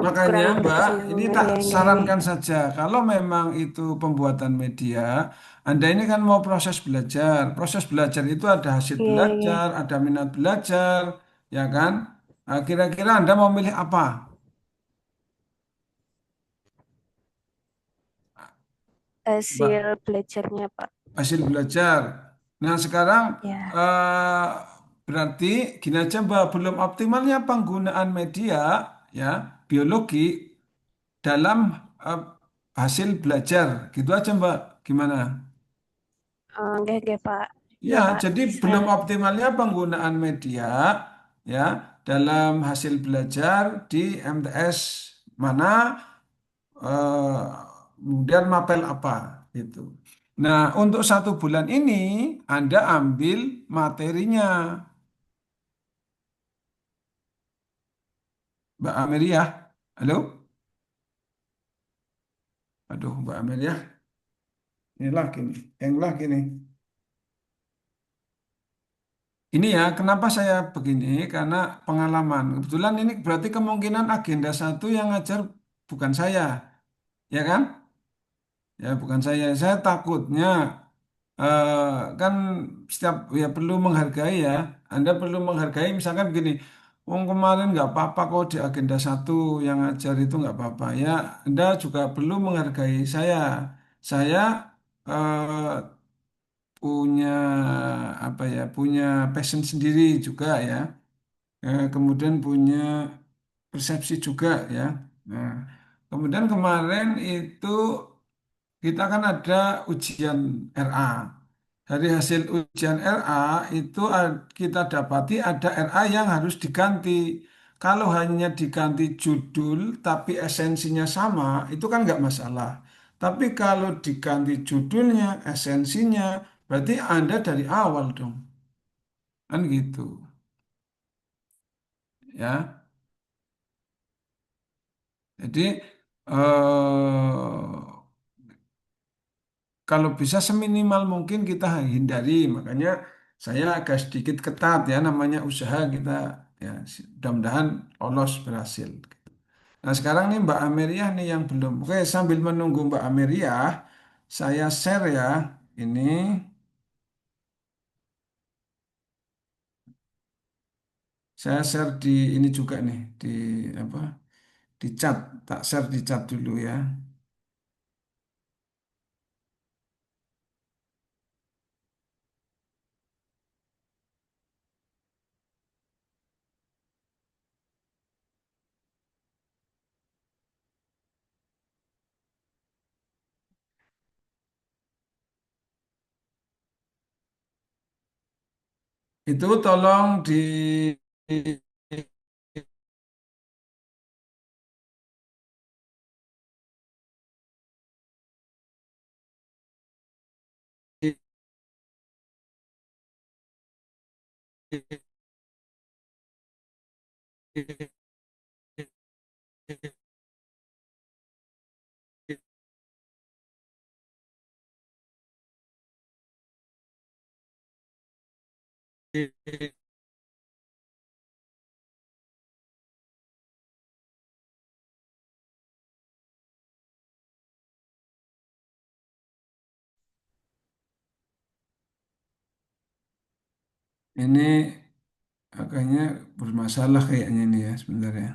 Makanya Kurang Mbak, ini berkesinambungan tak ya enggak ini. sarankan saja. Kalau memang itu pembuatan media, Anda ini kan mau proses belajar. Proses belajar itu ada hasil Iya iya. belajar, ada minat belajar, ya kan? Nah, kira-kira Anda mau milih apa? Hasil belajarnya Pak. Hasil belajar. Nah, sekarang Ya. eh, berarti gini aja Mbak, belum optimalnya penggunaan media ya biologi dalam eh, hasil belajar. Gitu aja Mbak. Gimana? Enggak enggak Pak. Ya, Iya Pak, jadi bisa. belum optimalnya penggunaan media ya dalam hasil belajar di MTS mana eh, kemudian mapel apa itu. Nah, untuk 1 bulan ini Anda ambil materinya, Mbak Amelia. Halo? Aduh, Mbak Amelia. Ini lagi nih, yang lagi nih. Ini ya, kenapa saya begini? Karena pengalaman. Kebetulan ini berarti kemungkinan agenda satu yang ngajar bukan saya, ya kan? Ya, bukan saya. Saya takutnya eh, kan setiap ya perlu menghargai ya. Anda perlu menghargai misalkan begini. Wong kemarin nggak apa-apa kok di agenda satu yang ngajar itu nggak apa-apa ya. Anda juga perlu menghargai saya. Saya eh, punya apa ya, punya passion sendiri juga ya. Kemudian punya persepsi juga ya. Nah, Kemudian kemarin itu kita kan ada ujian RA. Dari hasil ujian RA itu kita dapati ada RA yang harus diganti. Kalau hanya diganti judul tapi esensinya sama, itu kan nggak masalah. Tapi kalau diganti judulnya, esensinya, berarti Anda dari awal dong. Kan gitu. Ya. Jadi kalau bisa seminimal mungkin kita hindari, makanya saya agak sedikit ketat ya namanya usaha kita ya mudah-mudahan lolos berhasil. Nah sekarang nih Mbak Ameriah nih yang belum. Oke sambil menunggu Mbak Ameriah, saya share ya ini saya share di ini juga nih di apa di chat tak share di chat dulu ya. Itu tolong ini kayaknya bermasalah kayaknya ini ya sebentar ya.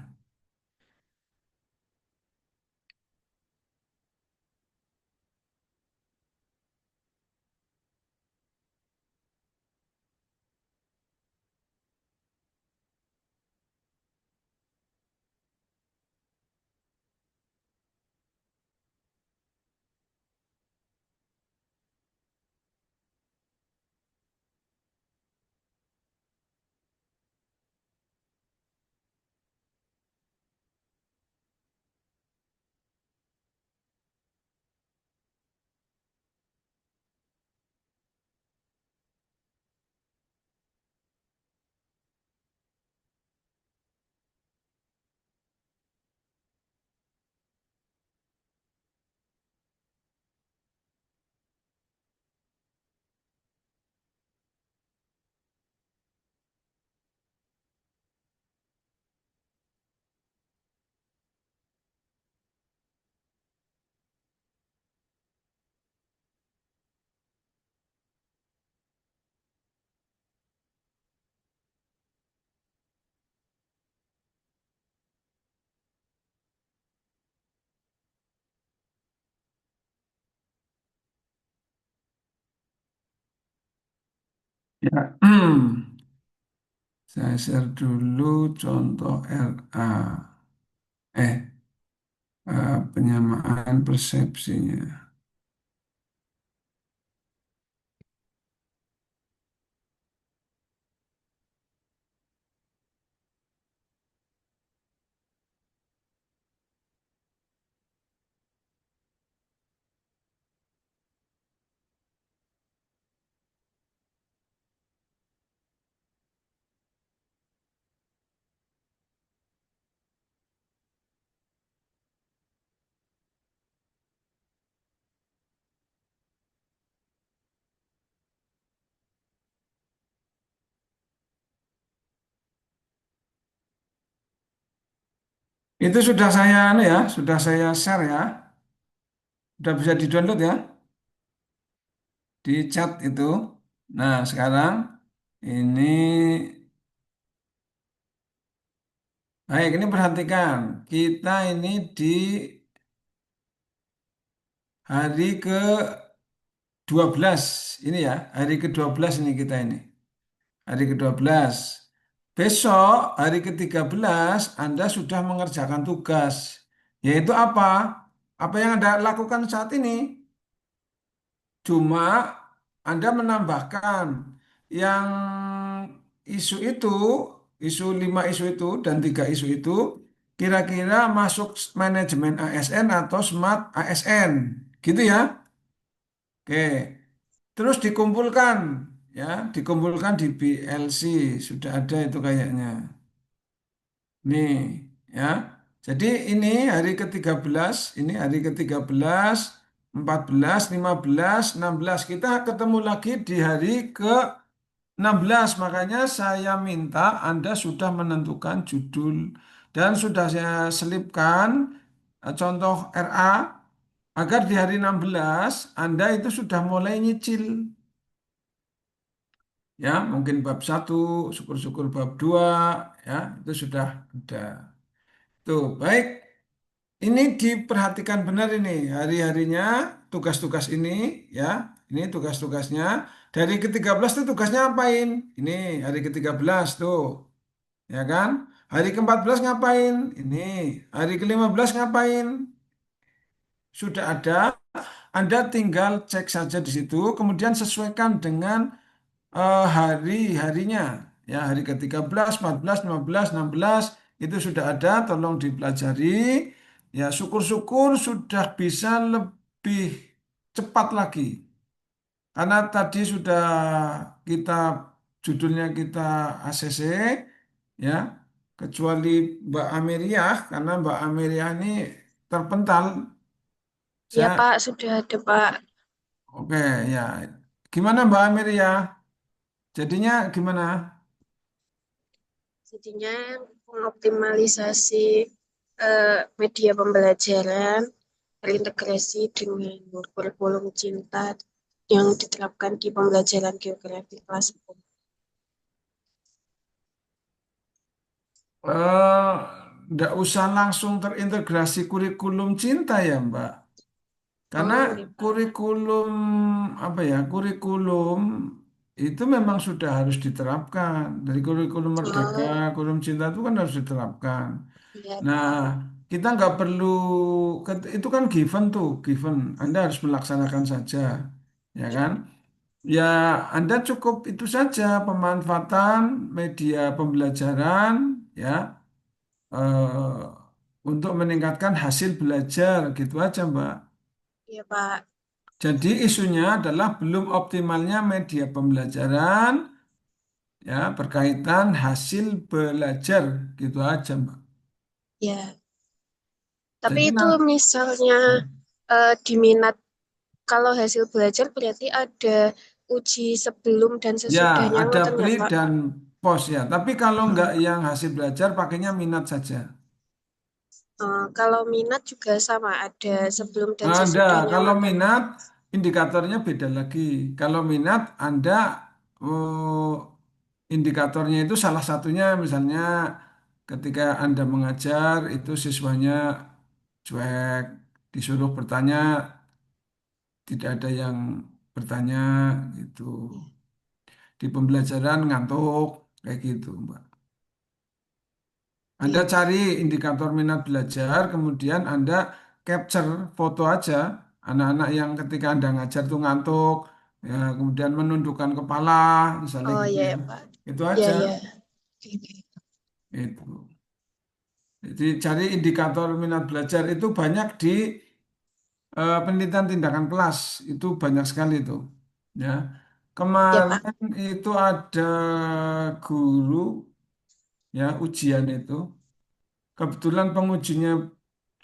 Ya, saya share dulu contoh RA. Eh, penyamaan persepsinya. Itu sudah saya anu ya, sudah saya share ya. Sudah bisa di-download ya di chat itu. Nah, sekarang ini baik, ini perhatikan. Kita ini di hari ke-12 ini ya, hari ke-12 ini kita ini. Hari ke-12. Besok hari ke-13 Anda sudah mengerjakan tugas. Yaitu apa? Apa yang Anda lakukan saat ini? Cuma Anda menambahkan yang isu itu, isu 5 isu itu dan 3 isu itu kira-kira masuk manajemen ASN atau smart ASN. Gitu ya. Oke. Terus dikumpulkan ya, dikumpulkan di BLC. Sudah ada itu kayaknya. Nih, ya. Jadi ini hari ke-13, ini hari ke-13, 14, 15, 16. Kita ketemu lagi di hari ke-16. Makanya saya minta Anda sudah menentukan judul dan sudah saya selipkan contoh RA agar di hari 16 Anda itu sudah mulai nyicil. Ya, mungkin bab 1, syukur-syukur bab 2, ya, itu sudah ada. Tuh, baik. Ini diperhatikan benar ini hari-harinya tugas-tugas ini ya. Ini tugas-tugasnya. Dari ke-13 itu tugasnya apain? Ini hari ke-13 tuh, ya kan? Hari ke-14 ngapain? Ini. Hari ke-15 ngapain? Sudah ada. Anda tinggal cek saja di situ, kemudian sesuaikan dengan hari-harinya. Ya, hari ke-13, 14, 15, 16 itu sudah ada, tolong dipelajari. Ya, syukur-syukur sudah bisa lebih cepat lagi. Karena tadi sudah kita judulnya kita ACC ya, kecuali Mbak Ameriah karena Mbak Ameriah ini terpental. Ya Saya Pak, sudah ada Pak. oke ya. Gimana Mbak Ameriah? Jadinya gimana? Jadinya mengoptimalisasi media pembelajaran terintegrasi dengan kurikulum cinta yang diterapkan di pembelajaran geografi kelas 10. Eh, nggak usah langsung terintegrasi kurikulum cinta ya, Mbak. Karena Oh, ya Pak. kurikulum apa ya? Kurikulum itu memang sudah harus diterapkan. Dari kurikulum Merdeka, Oh, kurikulum cinta itu kan harus diterapkan. iya Nah, Pak. kita nggak perlu itu kan given tuh, given. Anda harus melaksanakan saja, ya kan? Ya, Anda cukup itu saja pemanfaatan media pembelajaran, ya eh, untuk meningkatkan hasil belajar gitu aja Mbak. Iya Pak. Jadi isunya adalah belum optimalnya media pembelajaran ya berkaitan hasil belajar gitu aja Mbak. Ya. Tapi Jadi itu misalnya di minat, kalau hasil belajar berarti ada uji sebelum dan ya sesudahnya ada ngoten pre ya Pak. dan post ya. Tapi kalau nggak Hmm. yang hasil belajar pakainya minat saja. Kalau minat juga sama, ada sebelum dan Ada, sesudahnya kalau ngoten. minat indikatornya beda lagi. Kalau minat Anda indikatornya itu salah satunya misalnya ketika Anda mengajar itu siswanya cuek, disuruh bertanya tidak ada yang bertanya gitu. Di pembelajaran ngantuk kayak gitu, Mbak. Anda Iya, cari indikator minat belajar, kemudian Anda capture foto aja anak-anak yang ketika Anda ngajar tuh ngantuk, ya, kemudian menundukkan kepala, misalnya oh gitu iya ya. ya Pak. Itu Iya aja. iya. Oke. Itu. Jadi cari indikator minat belajar itu banyak di penelitian tindakan kelas, itu banyak sekali itu. Ya. Ya Pak. Kemarin itu ada guru ya ujian itu. Kebetulan pengujinya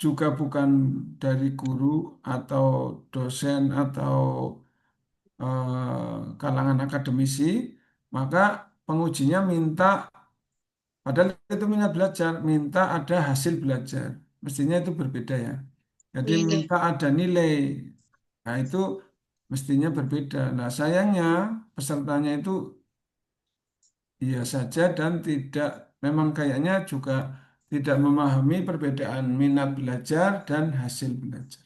juga bukan dari guru atau dosen atau kalangan akademisi, maka pengujinya minta, padahal itu minat belajar, minta ada hasil belajar. Mestinya itu berbeda ya. Jadi Iya iya. minta ada nilai. Nah itu mestinya berbeda. Nah sayangnya pesertanya itu iya saja dan tidak, memang kayaknya juga tidak memahami perbedaan minat belajar dan hasil belajar.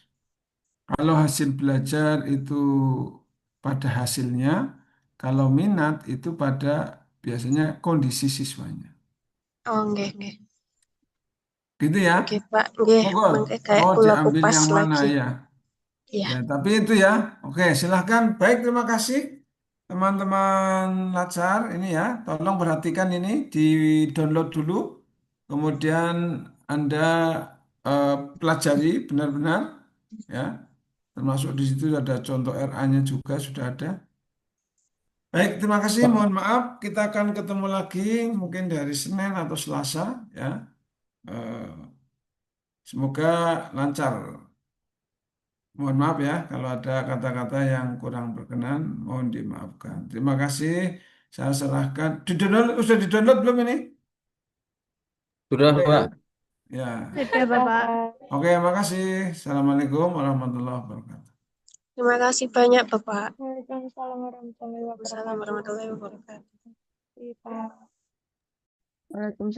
Kalau hasil belajar itu pada hasilnya, kalau minat itu pada biasanya kondisi siswanya. Oh enggak enggak. Gitu ya. Oke, Pak. Nggih, Monggo. mangke kayak Oh, kula diambil kupas yang mana lagi. ya? Iya. Ya, tapi itu ya. Oke, silahkan. Baik, terima kasih teman-teman Latsar. Ini ya, tolong perhatikan ini, di-download dulu. Kemudian Anda eh, pelajari benar-benar ya. Termasuk di situ ada contoh RA-nya juga sudah ada. Baik, terima kasih. Pak. Mohon maaf, kita akan ketemu lagi mungkin dari Senin atau Selasa ya. Eh, Semoga lancar. Mohon maaf ya kalau ada kata-kata yang kurang berkenan, mohon dimaafkan. Terima kasih. Saya serahkan. Sudah di-download belum ini? Sudah, Oke ya. Pak. Ya. Sudah, Bapak. Oke, makasih. Assalamualaikum warahmatullahi wabarakatuh. Terima kasih banyak, Bapak. Waalaikumsalam warahmatullahi Wassalamualaikum wabarakatuh. warahmatullahi wabarakatuh. Iya, Pak. Waalaikumsalam.